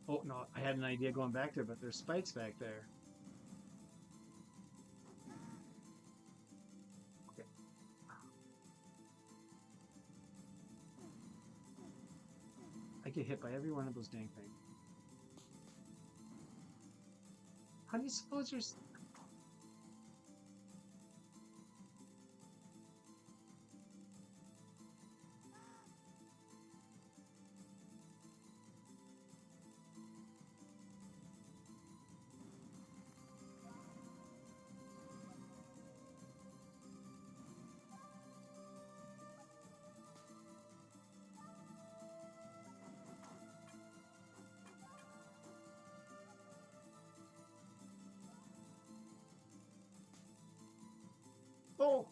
A: Oh, no, I had an idea going back there, but there's spikes back there. Okay. I get hit by every one of those dang things. How do you suppose you're... Oh!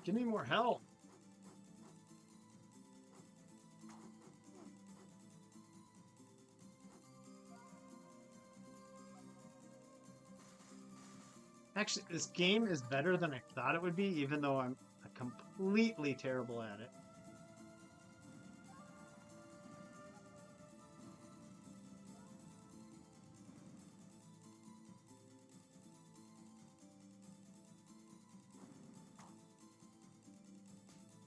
A: Give me more help. Actually, this game is better than I thought it would be, even though I'm completely terrible at it.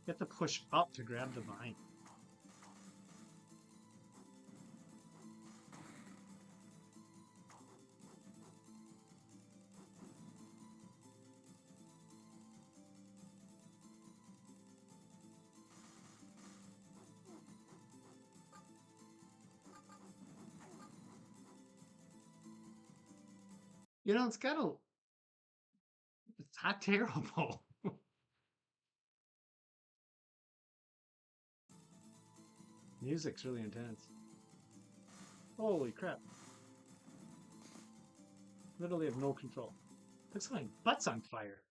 A: You have to push up to grab the vine. You know, it's not terrible. Music's really intense. Holy crap. Literally have no control. Looks like my butt's on fire.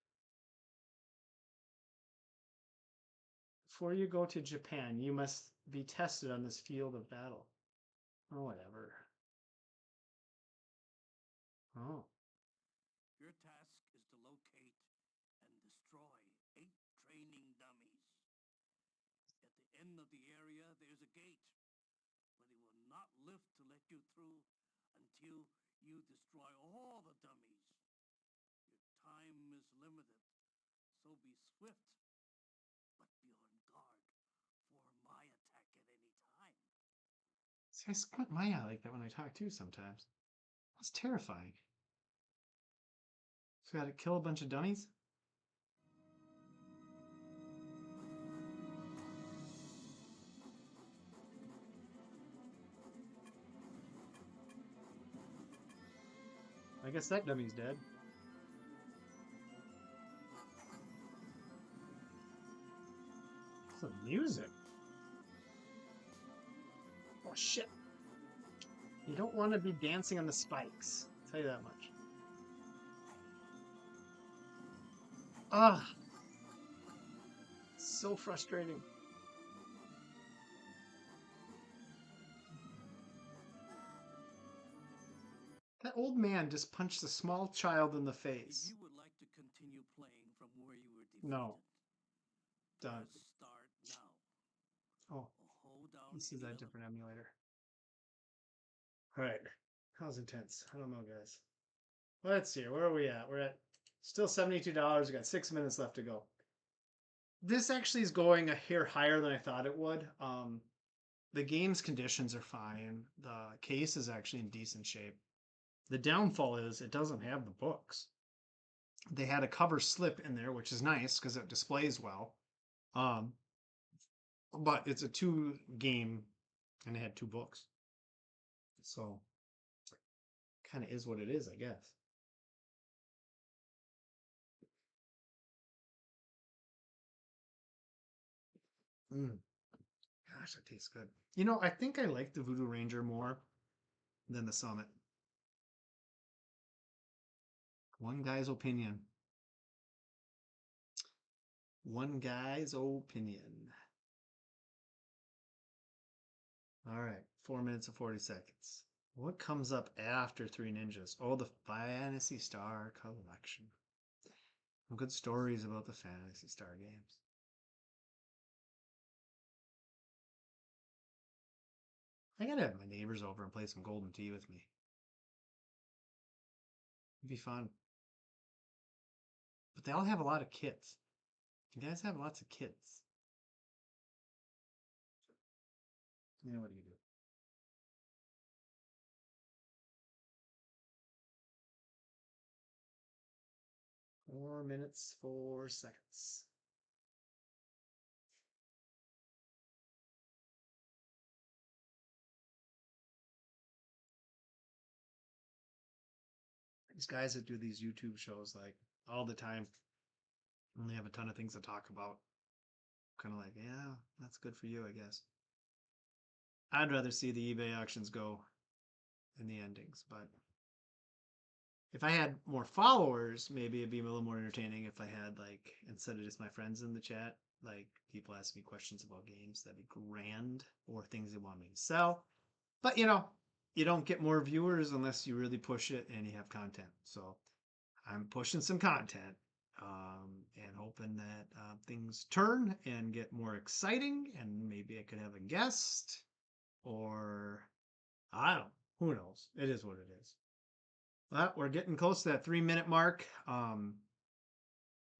A: Before you go to Japan, you must be tested on this field of battle. Oh, whatever. Oh.
D: Your task is to locate and destroy 8 training dummies. At the end of the area, there's a gate, but it will not lift to let you through until you destroy all the dummies. Your time is limited, so be swift, but be on guard for my attack at any time.
A: See, I squint my eye like that when I talk too sometimes. That's terrifying. So we gotta kill a bunch of dummies? I guess that dummy's dead. Some music. Oh shit. You don't want to be dancing on the spikes. I'll tell you that much. Ah. So frustrating. That old man just punched a small child in the
D: If
A: face.
D: you would like to continue playing from where you were defeated,
A: No. Done.
D: press start now.
A: Oh,
D: Or hold down
A: this is
D: any
A: that
D: other
A: different emulator. Alright. That was intense. I don't know, guys. Let's see. Where are we at? We're at still $72. We got 6 minutes left to go. This actually is going a hair higher than I thought it would. The game's conditions are fine. The case is actually in decent shape. The downfall is it doesn't have the books. They had a cover slip in there, which is nice because it displays well. But it's a 2 game and it had 2 books. So kind of is what it is, I guess. Gosh, that tastes good. You know, I think I like the Voodoo Ranger more than the Summit. One guy's opinion. One guy's opinion. All right, 4 minutes and 40 seconds. What comes up after Three Ninjas? Oh, the Phantasy Star Collection. Some good stories about the Phantasy Star games. I gotta have my neighbors over and play some Golden Tee with me. It'd be fun. But they all have a lot of kits. You guys have lots of kits. Yeah, what do you do? Four minutes, 4 seconds. These guys that do these YouTube shows like all the time, and they have a ton of things to talk about. Kind of like, yeah, that's good for you, I guess. I'd rather see the eBay auctions go than the endings, but if I had more followers, maybe it'd be a little more entertaining if I had, like, instead of just my friends in the chat, like people ask me questions about games, that'd be grand, or things they want me to sell. But you know, you don't get more viewers unless you really push it and you have content. So I'm pushing some content and hoping that things turn and get more exciting, and maybe I could have a guest, or I don't know. Who knows? It is what it is. But we're getting close to that 3 minute mark.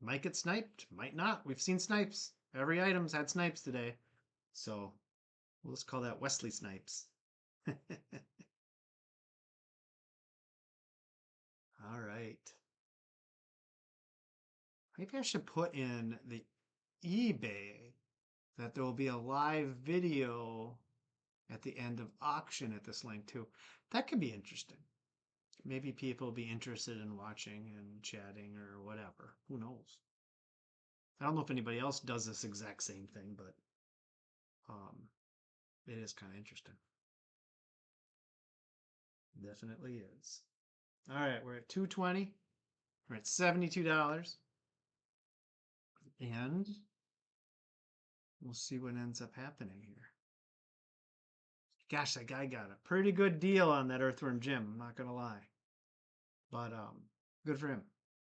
A: Might get sniped, might not. We've seen snipes. Every item's had snipes today. So we'll just call that Wesley Snipes. All right. Maybe I should put in the eBay that there will be a live video at the end of auction at this link too. That could be interesting. maybe people will be interested in watching and chatting or whatever. Who knows? I don't know if anybody else does this exact same thing, but it is kind of interesting. Definitely is. All right, we're at 220. We're at $72. And we'll see what ends up happening here. Gosh, that guy got a pretty good deal on that Earthworm Jim, I'm not gonna lie. But good for him.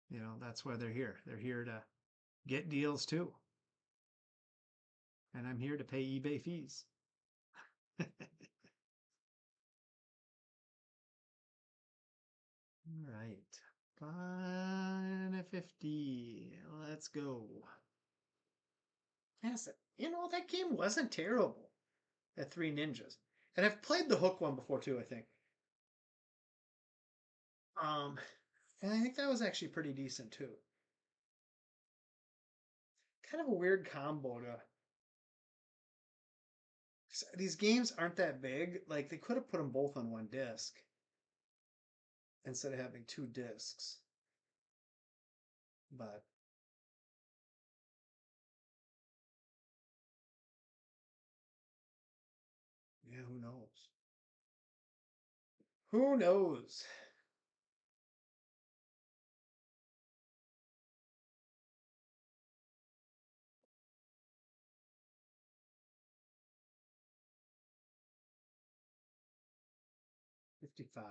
A: You know, that's why they're here. They're here to get deals too. And I'm here to pay eBay fees. All right. 550. Let's go. Yes, you know, that game wasn't terrible at Three Ninjas. And I've played the Hook one before too, I think. And I think that was actually pretty decent too. Kind of a weird combo to. These games aren't that big. Like they could have put them both on one disc instead of having two discs. But yeah, who knows? Who knows? $55.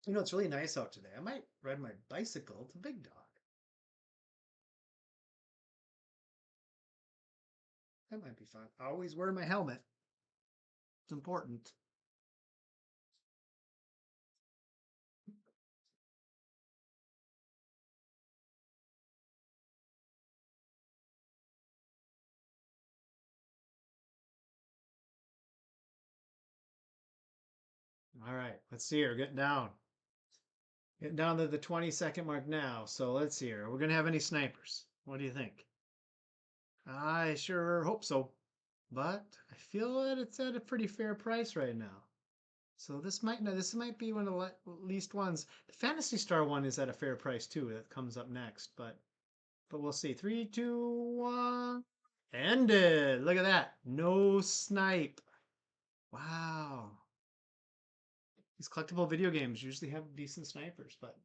A: You know, it's really nice out today. I might ride my bicycle to Big Dog. That might be fun. I always wear my helmet. It's important. All right, let's see here. Getting down. Getting down to the 20-second mark now. So let's see here. Are we going to have any snipers? What do you think? I sure hope so. But I feel that it's at a pretty fair price right now. So this might be one of the least ones. The Fantasy Star one is at a fair price too. That comes up next, but we'll see. 3, 2, 1. Ended. Look at that. No snipe. Wow. These collectible video games usually have decent snipers, but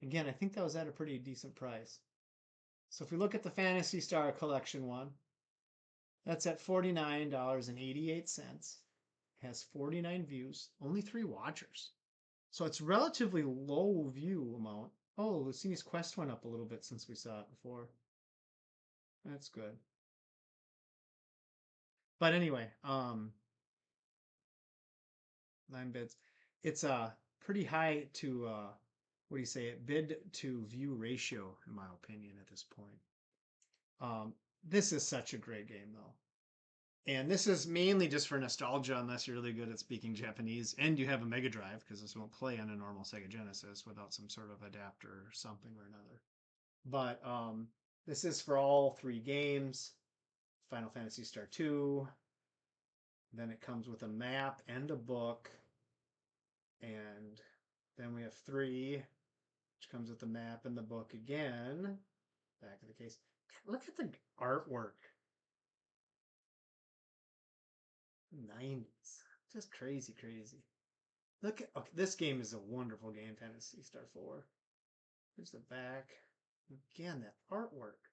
A: again, I think that was at a pretty decent price. So if we look at the Fantasy Star Collection one, that's at $49.88. Has 49 views, only 3 watchers. So it's relatively low view amount. Oh, Lucini's Quest went up a little bit since we saw it before. That's good. But anyway, 9 bids. It's a pretty high to what do you say? Bid to view ratio, in my opinion, at this point. This is such a great game, though. And this is mainly just for nostalgia, unless you're really good at speaking Japanese and you have a Mega Drive, because this won't play on a normal Sega Genesis without some sort of adapter or something or another. But this is for all 3 games. Final Fantasy Star 2. Then it comes with a map and a book. And then we have 3, which comes with the map and the book again. Back of the case. Look at the artwork. 90s. Just crazy, crazy. Look at, okay, this game is a wonderful game, Fantasy Star 4. Here's the back. Again, that artwork.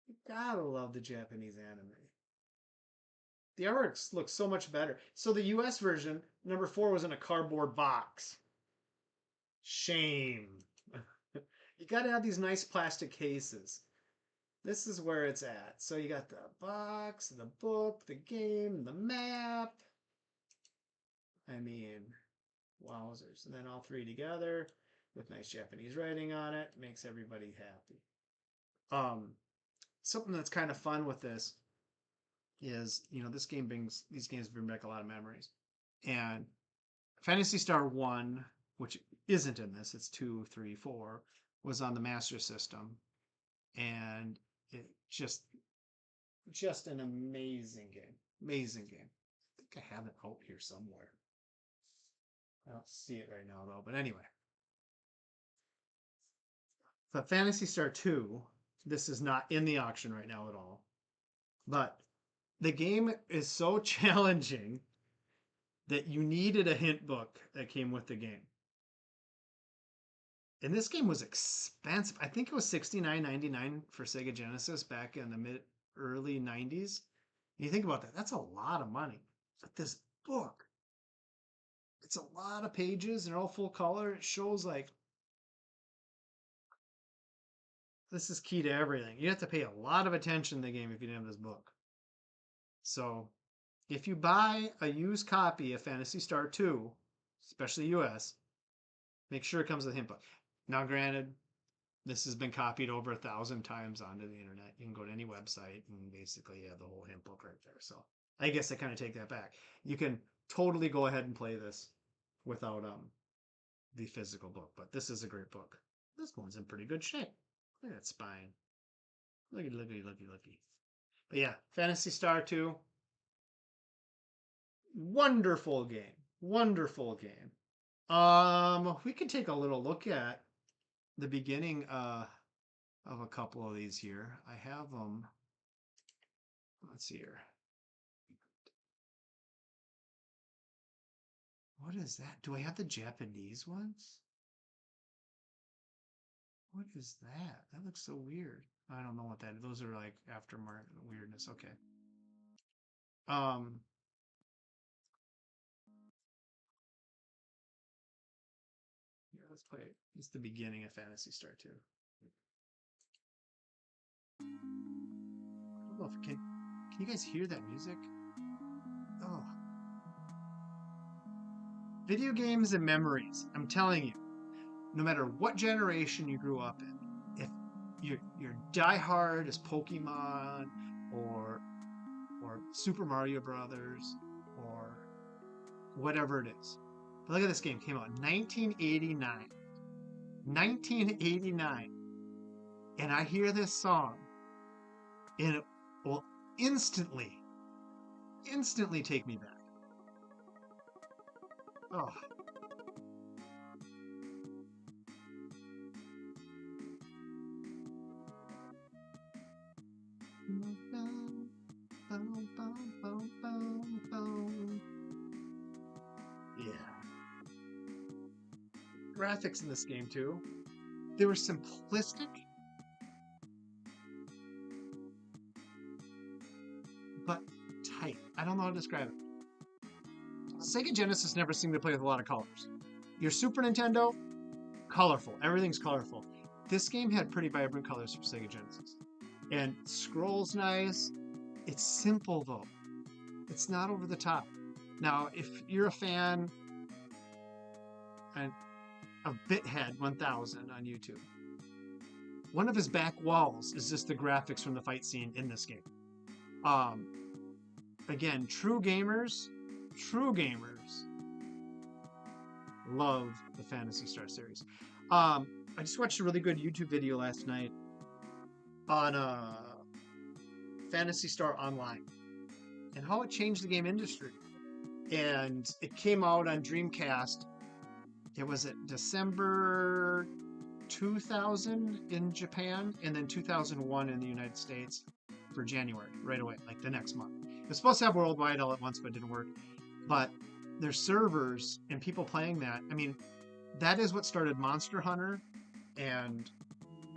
A: You gotta love the Japanese anime. The artwork looks so much better. So the US version, number 4, was in a cardboard box. Shame. You gotta have these nice plastic cases. This is where it's at. So you got the box, the book, the game, the map. I mean, wowzers. And then all 3 together with nice Japanese writing on it makes everybody happy. Something that's kind of fun with this is, you know, these games bring back a lot of memories. And Fantasy Star 1, which isn't in this, it's 2, 3, 4, was on the Master System. And it just an amazing game. Amazing game. think I have it out here somewhere. I don't see it right now though, but anyway. But Phantasy Star 2, this is not in the auction right now at all. But the game is so challenging that you needed a hint book that came with the game. And this game was expensive. I think it was $69.99 for Sega Genesis back in the early 90s. And you think about that, that's a lot of money. But this book, it's a lot of pages and they're all full color. It shows like this is key to everything. You have to pay a lot of attention to the game if you didn't have this book. So if you buy a used copy of Phantasy Star 2, especially US, make sure it comes with a hint book. Now, granted, this has been copied over 1,000 times onto the internet. You can go to any website and basically have the whole hint book right there. So I guess I kind of take that back. You can totally go ahead and play this without the physical book, but this is a great book. This one's in pretty good shape. Look at that spine. Looky. But yeah, Phantasy Star 2. Wonderful game. Wonderful game. We can take a little look at the beginning of a couple of these here. I have them. Let's see here. What is that? Do I have the Japanese ones? What is that? That looks so weird. I don't know what that is. Those are like aftermarket weirdness. Okay. Yeah, let's play it. It's the beginning of Phantasy Star 2. I don't know if can you guys hear that music? Oh. Video games and memories. I'm telling you, no matter what generation you grew up in, if you're diehard as Pokemon or Super Mario Brothers or whatever it is. But look at this game. Came out in 1989. 1989. And I hear this song and it will instantly take me back. Oh. Yeah. Graphics in this game too. They were simplistic, but tight. I don't know how to describe it. Sega Genesis never seemed to play with a lot of colors. Your Super Nintendo, colorful. Everything's colorful. This game had pretty vibrant colors for Sega Genesis. And scrolls nice. It's simple though. It's not over the top. Now, if you're a fan of Bithead 1000 on YouTube, one of his back walls is just the graphics from the fight scene in this game. Again, true gamers love the Phantasy Star series. I just watched a really good YouTube video last night on Phantasy Star Online and how it changed the game industry. And it came out on Dreamcast. It was at December 2000 in Japan and then 2001 in the United States for January, right away, like the next month. It was supposed to have worldwide all at once, but it didn't work. But their servers and people playing that, I mean, that is what started Monster Hunter and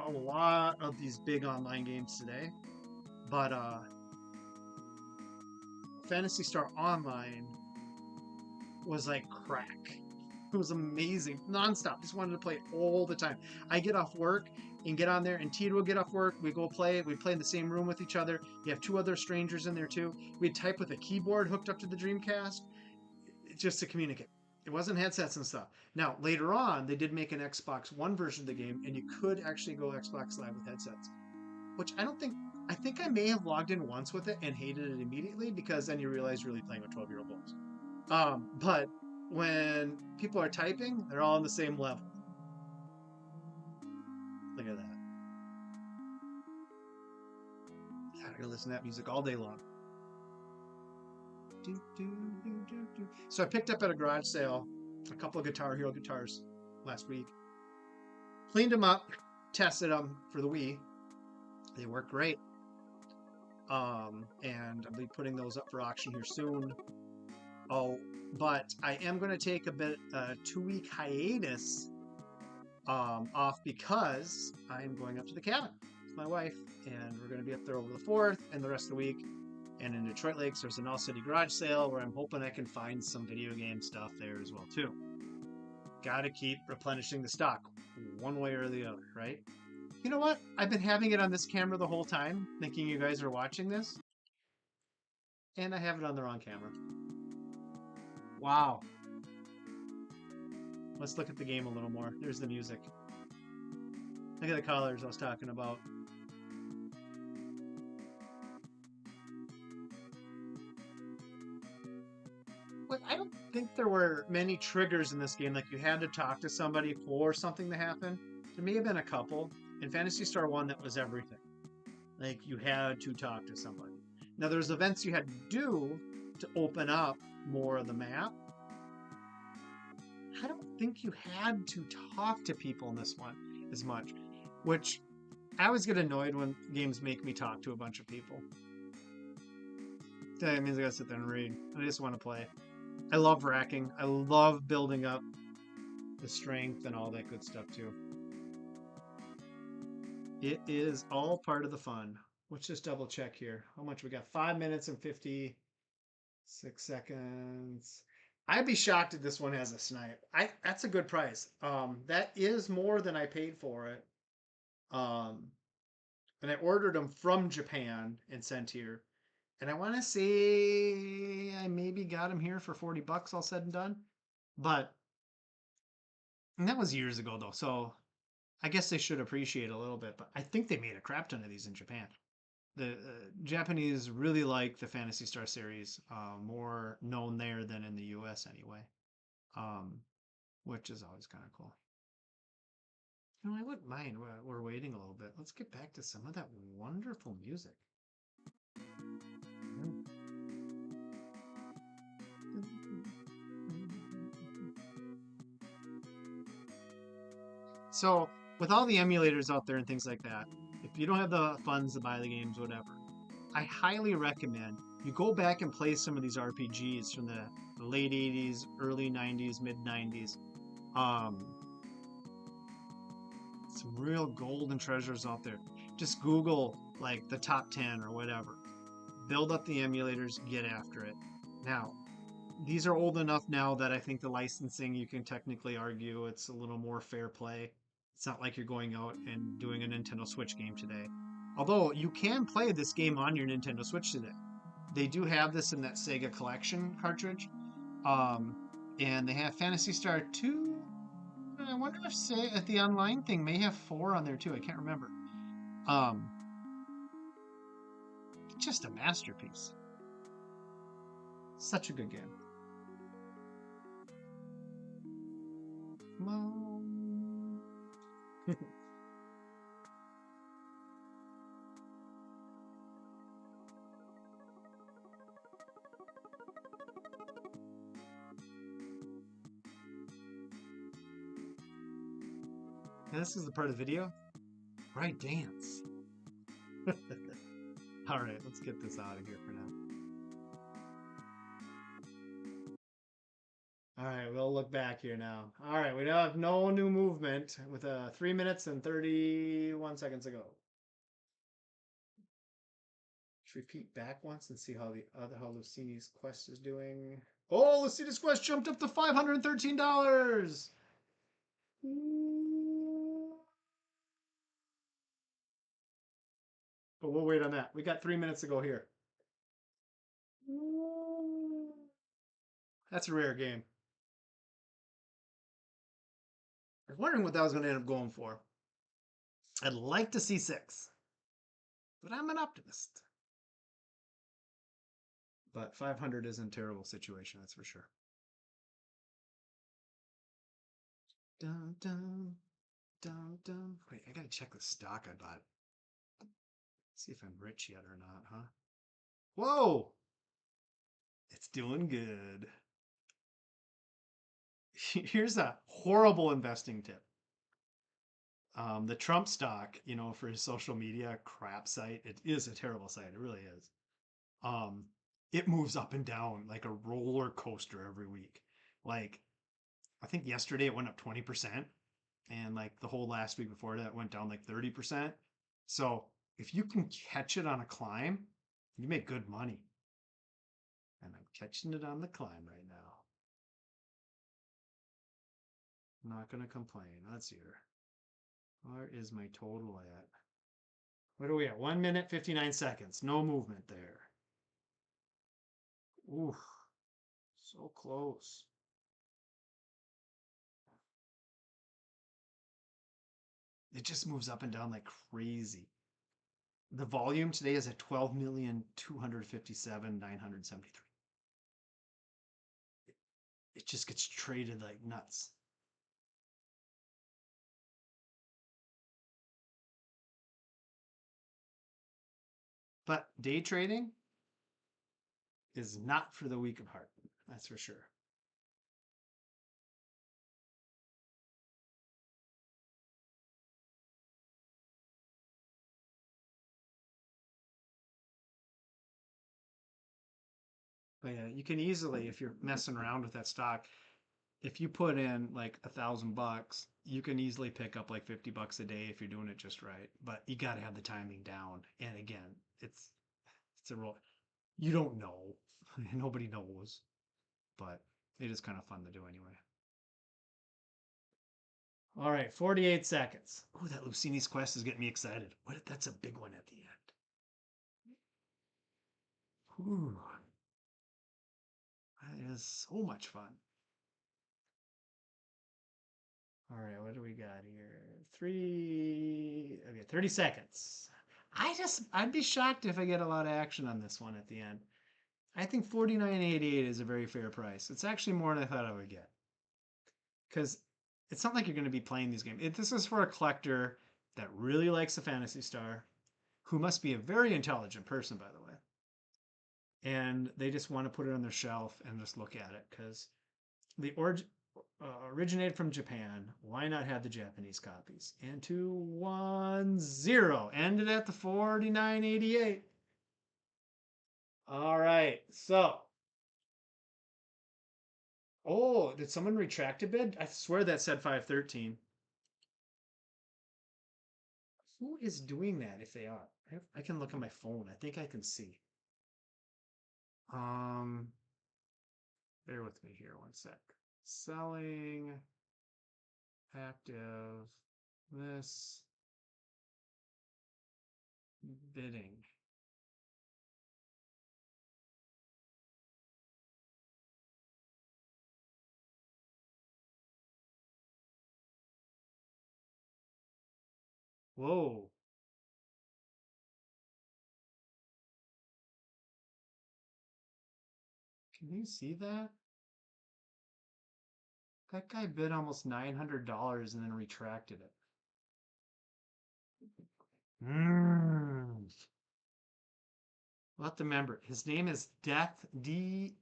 A: a lot of these big online games today. But Phantasy Star Online was like crack. It was amazing, nonstop. Just wanted to play it all the time. I get off work and get on there, and Tita will get off work. We go play. We play in the same room with each other. You have two other strangers in there too. We'd type with a keyboard hooked up to the Dreamcast just to communicate. It wasn't headsets and stuff. Now, later on, they did make an Xbox One version of the game, and you could actually go Xbox Live with headsets, which I think I may have logged in once with it and hated it immediately because then you realize you're really playing with 12-year-old boys. But when people are typing, they're all on the same level. Look at that. God, I could listen to that music all day long. So I picked up at a garage sale a couple of Guitar Hero guitars last week. Cleaned them up, tested them for the Wii. They work great. And I'll be putting those up for auction here soon. Oh, but I am going to take a 2-week hiatus off because I'm going up to the cabin with my wife, and we're going to be up there over the 4th and the rest of the week. And in Detroit Lakes, there's an All City garage sale where I'm hoping I can find some video game stuff there as well too. Got to keep replenishing the stock one way or the other, right? You know what? I've been having it on this camera the whole time, thinking you guys are watching this, and I have it on the wrong camera. Wow. Let's look at the game a little more. There's the music. Look at the colors I was talking about. But I don't think there were many triggers in this game. Like you had to talk to somebody for something to happen. There may have been a couple. In Phantasy Star 1, that was everything. Like you had to talk to somebody. Now there's events you had to do to open up more of the map. I don't think you had to talk to people in this one as much, which I always get annoyed when games make me talk to a bunch of people. That means I gotta sit there and read. I just want to play. I love racking. I love building up the strength and all that good stuff too. It is all part of the fun. Let's just double check here. How much we got? 5 minutes and 56 seconds. I'd be shocked if this one has a snipe. That's a good price. That is more than I paid for it. And I ordered them from Japan and sent here. And I want to say I maybe got them here for 40 bucks all said and done. But and that was years ago though. So I guess they should appreciate it a little bit. But I think they made a crap ton of these in Japan. The Japanese really like the Phantasy Star series, more known there than in the US anyway, which is always kind of cool. No, I wouldn't mind. We're waiting a little bit. Let's get back to some of that wonderful music. So, with all the emulators out there and things like that, if you don't have the funds to buy the games, whatever, I highly recommend you go back and play some of these RPGs from the late 80s, early 90s, mid 90s. Some real golden treasures out there. Just Google like the top 10 or whatever. Build up the emulators, get after it. Now, these are old enough now that I think the licensing, you can technically argue it's a little more fair play. It's not like you're going out and doing a Nintendo Switch game today. Although you can play this game on your Nintendo Switch today. They do have this in that Sega Collection cartridge. And they have Phantasy Star 2. I wonder if the online thing may have 4 on there too. I can't remember. Just a masterpiece. Such a good game. This is the part of the video where I dance. Alright, let's get this out of here for now. Alright, we'll look back here now. Alright, we now have no new movement with 3 minutes and 31 seconds ago. Let's repeat back once and see how Lucini's quest is doing. Oh, Lucini's quest jumped up to $513! But we'll wait on that. We got 3 minutes to go here. That's a rare game. I was wondering what that was going to end up going for. I'd like to see 6. But I'm an optimist. But 500 isn't a terrible situation, that's for sure. Dun, dun, dun, dun. Wait, I gotta check the stock I bought. See if I'm rich yet or not, huh? Whoa! It's doing good. Here's a horrible investing tip. The Trump stock, for his social media crap site, it is a terrible site. It really is. Um, it moves up and down like a roller coaster every week. Like, I think yesterday it went up 20%, and like the whole last week before that it went down like 30%. So if you can catch it on a climb, you make good money. And I'm catching it on the climb right now. I'm not gonna complain. Let's see here. Where is my total at? What are we at? 1 minute, 59 seconds. No movement there. Ooh, so close. It just moves up and down like crazy. The volume today is at 12,257,973. It just gets traded like nuts. But day trading is not for the weak of heart. That's for sure. But yeah, you can easily, if you're messing around with that stock, if you put in like $1,000, you can easily pick up like $50 a day if you're doing it just right. But you got to have the timing down. And again, it's a roll. You don't know. Nobody knows. But it is kind of fun to do anyway. All right, 48 seconds. Oh, that Lucini's Quest is getting me excited. What? That's a big one at the end. Whew. That is so much fun. All right, what do we got here? 30 seconds. I'd be shocked if I get a lot of action on this one at the end. I think 49.88 is a very fair price. It's actually more than I thought I would get. Because it's not like you're going to be playing these games. This is for a collector that really likes the Phantasy Star, who must be a very intelligent person, by the way. And they just want to put it on their shelf and just look at it because the originated from Japan. Why not have the Japanese copies? And 210 ended at the 49.88. All right, so. Oh, did someone retract a bid? I swear that said 513. Who is doing that if they are? I can look on my phone. I think I can see. Bear with me here 1 sec. Selling active this bidding. Whoa. Can you see that? That guy bid almost $900 and then retracted it. We'll have to remember, his name is Death, DETH_metal.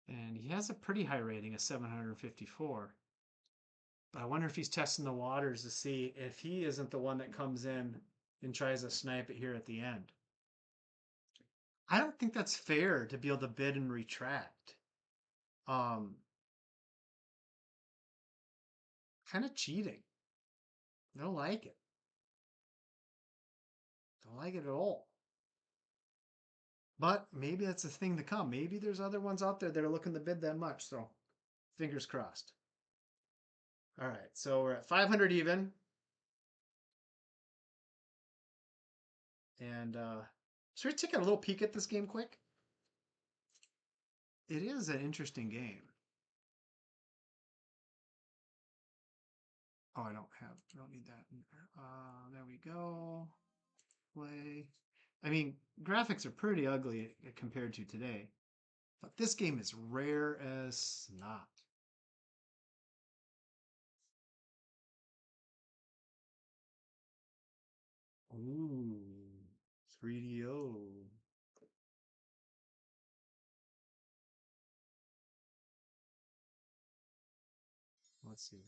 A: And he has a pretty high rating, a 754. But I wonder if he's testing the waters to see if he isn't the one that comes in and tries to snipe it here at the end. I don't think that's fair to be able to bid and retract. Kind of cheating. I don't like it. Don't like it at all. But maybe that's a thing to come. Maybe there's other ones out there that are looking to bid that much. So fingers crossed. All right, so we're at 500 even. And should we take a little peek at this game quick? It is an interesting game. Oh, I don't need that. There we go. Play. I mean, graphics are pretty ugly compared to today, but this game is rare as snot. Ooh. 3DO. Let's see.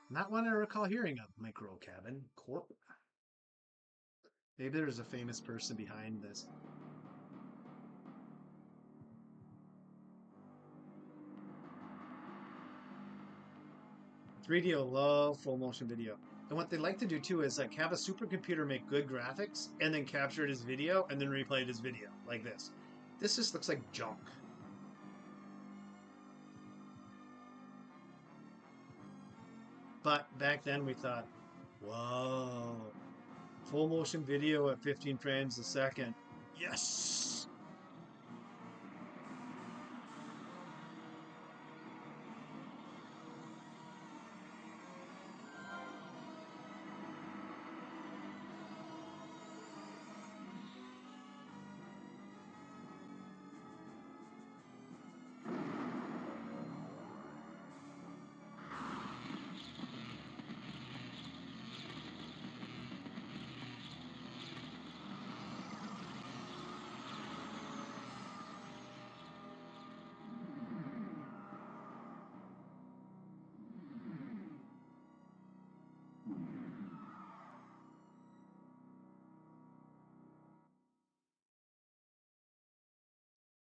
A: Not one I recall hearing of. Micro Cabin Corp. Maybe there's a famous person behind this. 3DO love full motion video. And what they like to do too is like have a supercomputer make good graphics and then capture it as video and then replay it as video like this. This just looks like junk. But back then we thought, whoa, full motion video at 15 frames a second. Yes!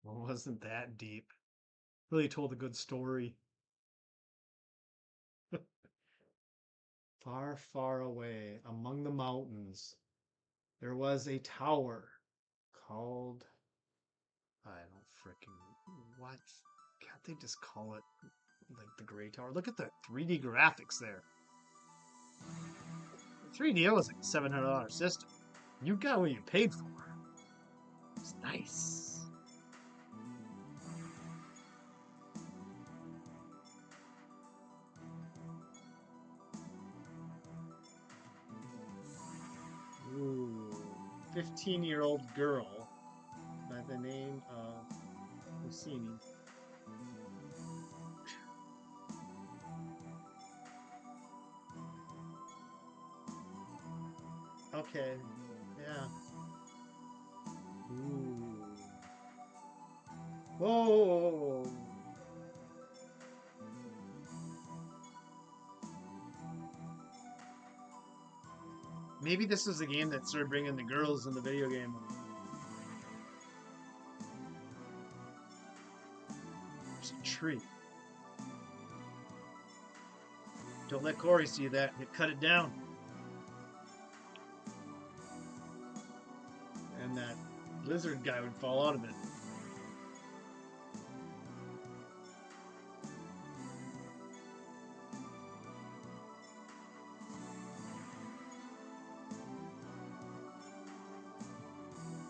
A: Well, wasn't that deep? Really told a good story. Far, far away among the mountains, there was a tower called. I don't frickin' what? Can't they just call it like the Gray Tower? Look at the 3D graphics there. 3DO was like a $700 system. You got what you paid for. It's nice. Ooh, 15-year-old girl by the name of Rossini. Okay, yeah. Ooh. Whoa! Maybe this was the game that started bringing the girls in the video game. There's a tree. Don't let Corey see that. He'd cut it down. And that lizard guy would fall out of it.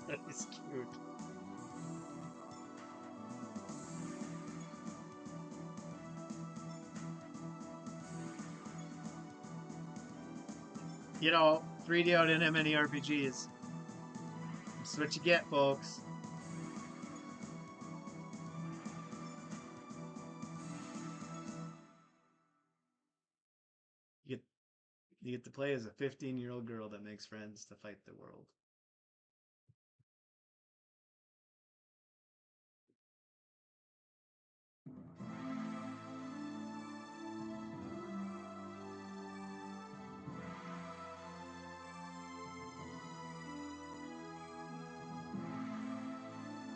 A: That is cute. You know, 3DO didn't have many RPGs. That's what you get, folks. You get to play as a 15-year-old girl that makes friends to fight the world.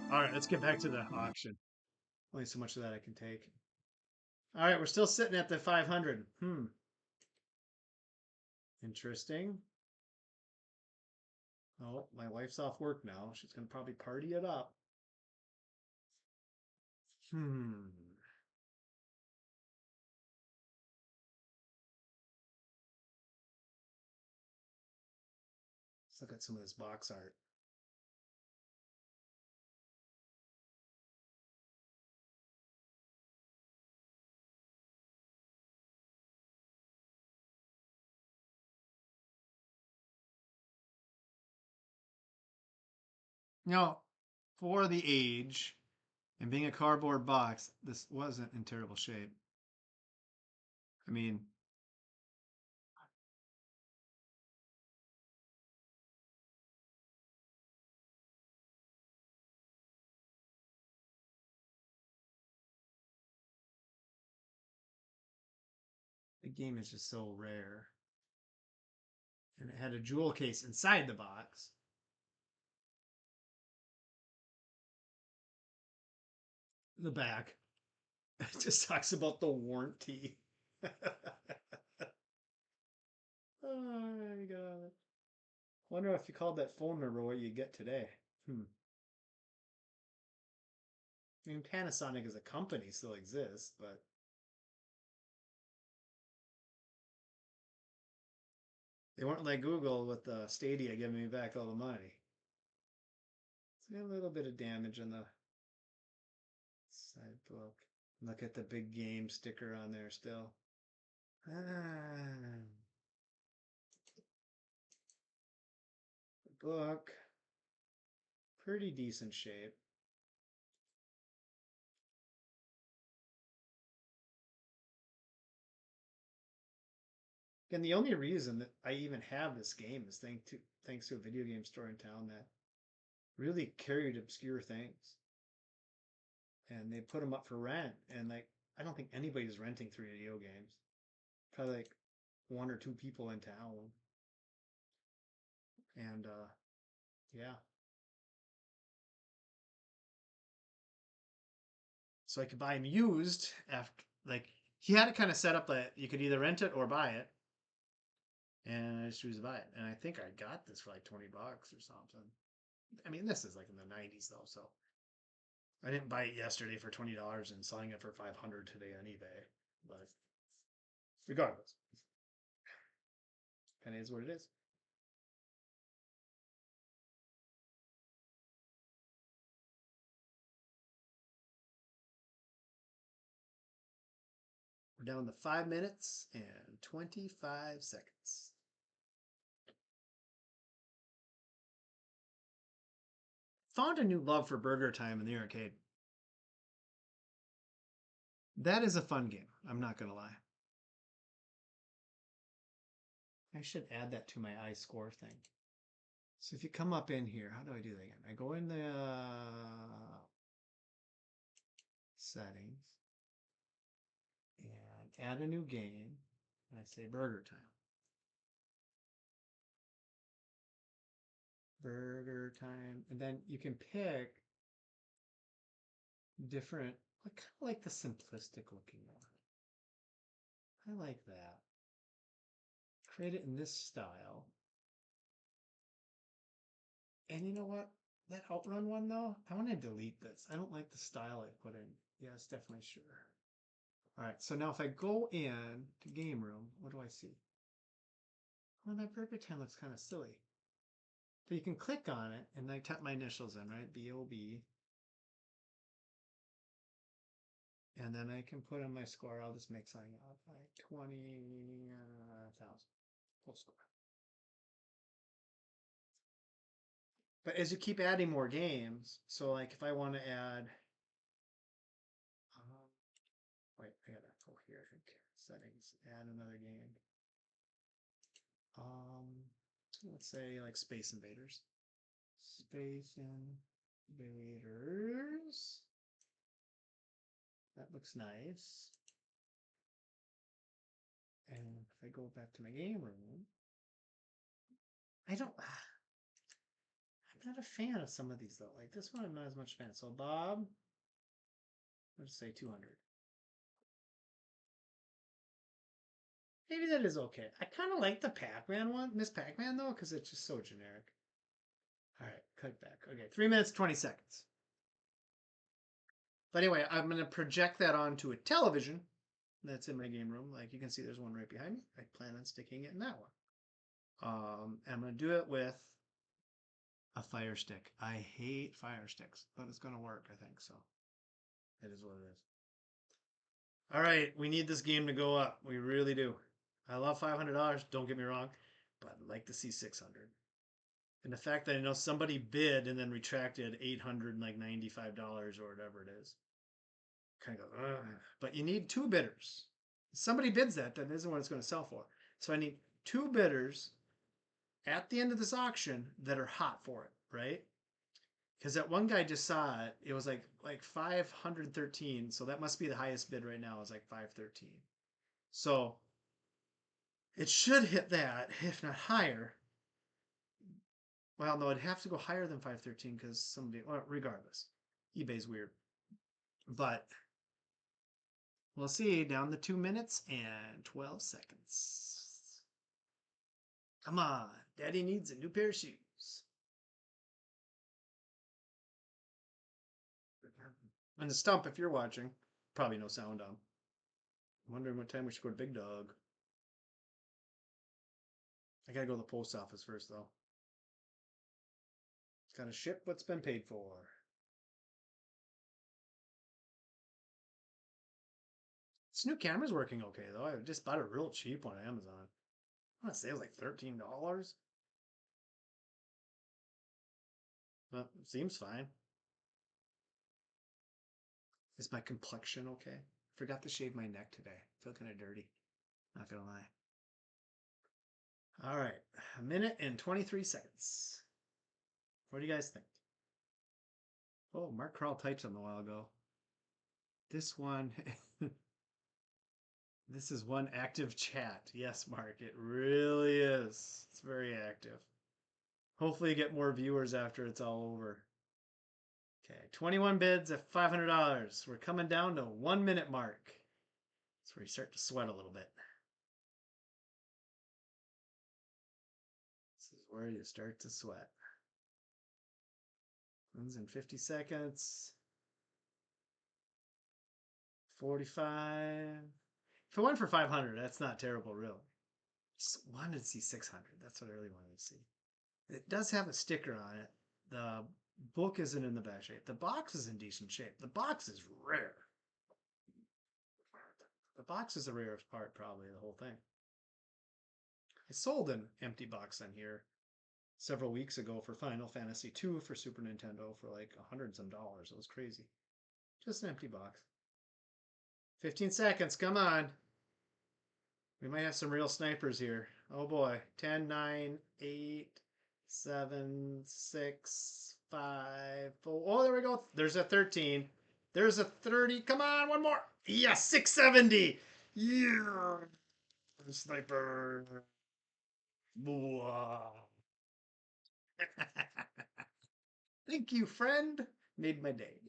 A: All right, let's get back to the auction. Only so much of that I can take. All right, we're still sitting at the 500. Interesting. Oh, my wife's off work now. She's going to probably party it up. Let's look at some of this box art. Now, for the age and being a cardboard box, this wasn't in terrible shape. I mean, game is just so rare. And it had a jewel case inside the box. The back. It just talks about the warranty. Oh my god. Wonder if you called that phone number what you get today. I mean, Panasonic as a company still exists, but they weren't like Google with the Stadia giving me back all the money. It's got a little bit of damage on the side book. Look at the big game sticker on there still. The book, pretty decent shape. And the only reason that I even have this game is thanks to a video game store in town that really carried obscure things. And they put them up for rent. And like, I don't think anybody's renting 3DO games. Probably like one or two people in town. And yeah. So I could buy them used after, like, he had it kind of set up that you could either rent it or buy it. And I just choose to buy it. And I think I got this for like $20 or something. I mean, this is like in the 90s though, so I didn't buy it yesterday for $20 and selling it for $500 today on eBay. But regardless, kind of is what it is. We're down to 5 minutes and 25 seconds. Found a new love for Burger Time in the arcade. That is a fun game. I'm not going to lie. I should add that to my iScore thing. So if you come up in here, how do I do that again? I go in the settings and add a new game. And I say Burger Time. Burger Time. And then you can pick different, I kind of like the simplistic looking one. I like that. Create it in this style. And you know what? That Outrun one though, I want to delete this. I don't like the style I put in. Yeah, it's definitely sure. All right, so now if I go in to game room, what do I see? Well, that Burger Time looks kind of silly. So you can click on it and I type my initials in, right? B-O-B. And then I can put in my score. I'll just make something up like 20,000 full score. But as you keep adding more games, so like if I want to add, wait, I gotta go here, I think, settings, add another game. Let's say like Space Invaders. Space Invaders. That looks nice. And if I go back to my game room, I'm not a fan of some of these though. Like this one, I'm not as much a fan. So Bob, let's say 200. Maybe that is okay. I kind of like the Pac-Man one, Miss Pac-Man though, because it's just so generic. All right, cut back. Okay, 3 minutes, 20 seconds. But anyway, I'm going to project that onto a television that's in my game room. Like you can see there's one right behind me. I plan on sticking it in that one. I'm going to do it with a Fire Stick. I hate Fire Sticks, but it's going to work, I think. So it is what it is. All right, we need this game to go up. We really do. I love $500, don't get me wrong, but I'd like to see 600. And the fact that I know somebody bid and then retracted $895 or whatever it is. Kind of go, ugh. But you need 2 bidders. If somebody bids that isn't what it's going to sell for. So I need 2 bidders at the end of this auction that are hot for it, right? Because that one guy just saw it. It was like 513. So that must be the highest bid right now is like 513. So It should hit that, if not higher. Well, no, it'd have to go higher than 513 because somebody. Well, regardless, eBay's weird. But we'll see. Down to 2 minutes and 12 seconds. Come on, Daddy needs a new pair of shoes. And the stump, if you're watching, probably no sound on. I'm wondering what time we should go to Big Dog. I gotta go to the post office first, though. It's gotta ship what's been paid for. This new camera's working okay, though. I just bought a real cheap one on Amazon. I want to say it was like $13. But it seems fine. Is my complexion okay? Forgot to shave my neck today. Feel kind of dirty. Not gonna lie. All right, a minute and 23 seconds. What do you guys think? Oh, Mark Carl typed something a while ago. This one, this is one active chat. Yes, Mark, it really is. It's very active. Hopefully, you get more viewers after it's all over. Okay, 21 bids at $500. We're coming down to 1 minute mark. That's where you start to sweat a little bit. This is where you start to sweat. Wins in 50 seconds. 45. If it went for 500, that's not terrible, really. Just wanted to see 600. That's what I really wanted to see. It does have a sticker on it. The book isn't in the best shape. The box is in decent shape. The box is rare. The box is the rarest part, probably, of the whole thing. I sold an empty box on here several weeks ago for Final Fantasy II for Super Nintendo for like $100 and some. It was crazy. Just an empty box. 15 seconds. Come on. We might have some real snipers here. Oh boy. 10, 9, 8, 7, 6, 5, 4. Oh, there we go. There's a 13. There's a 30. Come on, one more. Yes, 670. Yeah. Sniper. Thank you, friend. Made my day.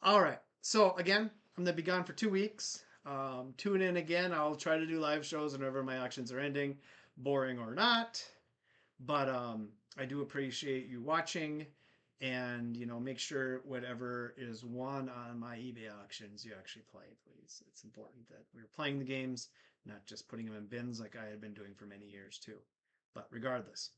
A: All right. So again, I'm gonna be gone for 2 weeks. Tune in again. I'll try to do live shows whenever my auctions are ending, boring or not. But I do appreciate you watching, and make sure whatever is won on my eBay auctions you actually play, please. It's important that we're playing the games, not just putting them in bins like I had been doing for many years too. But regardless,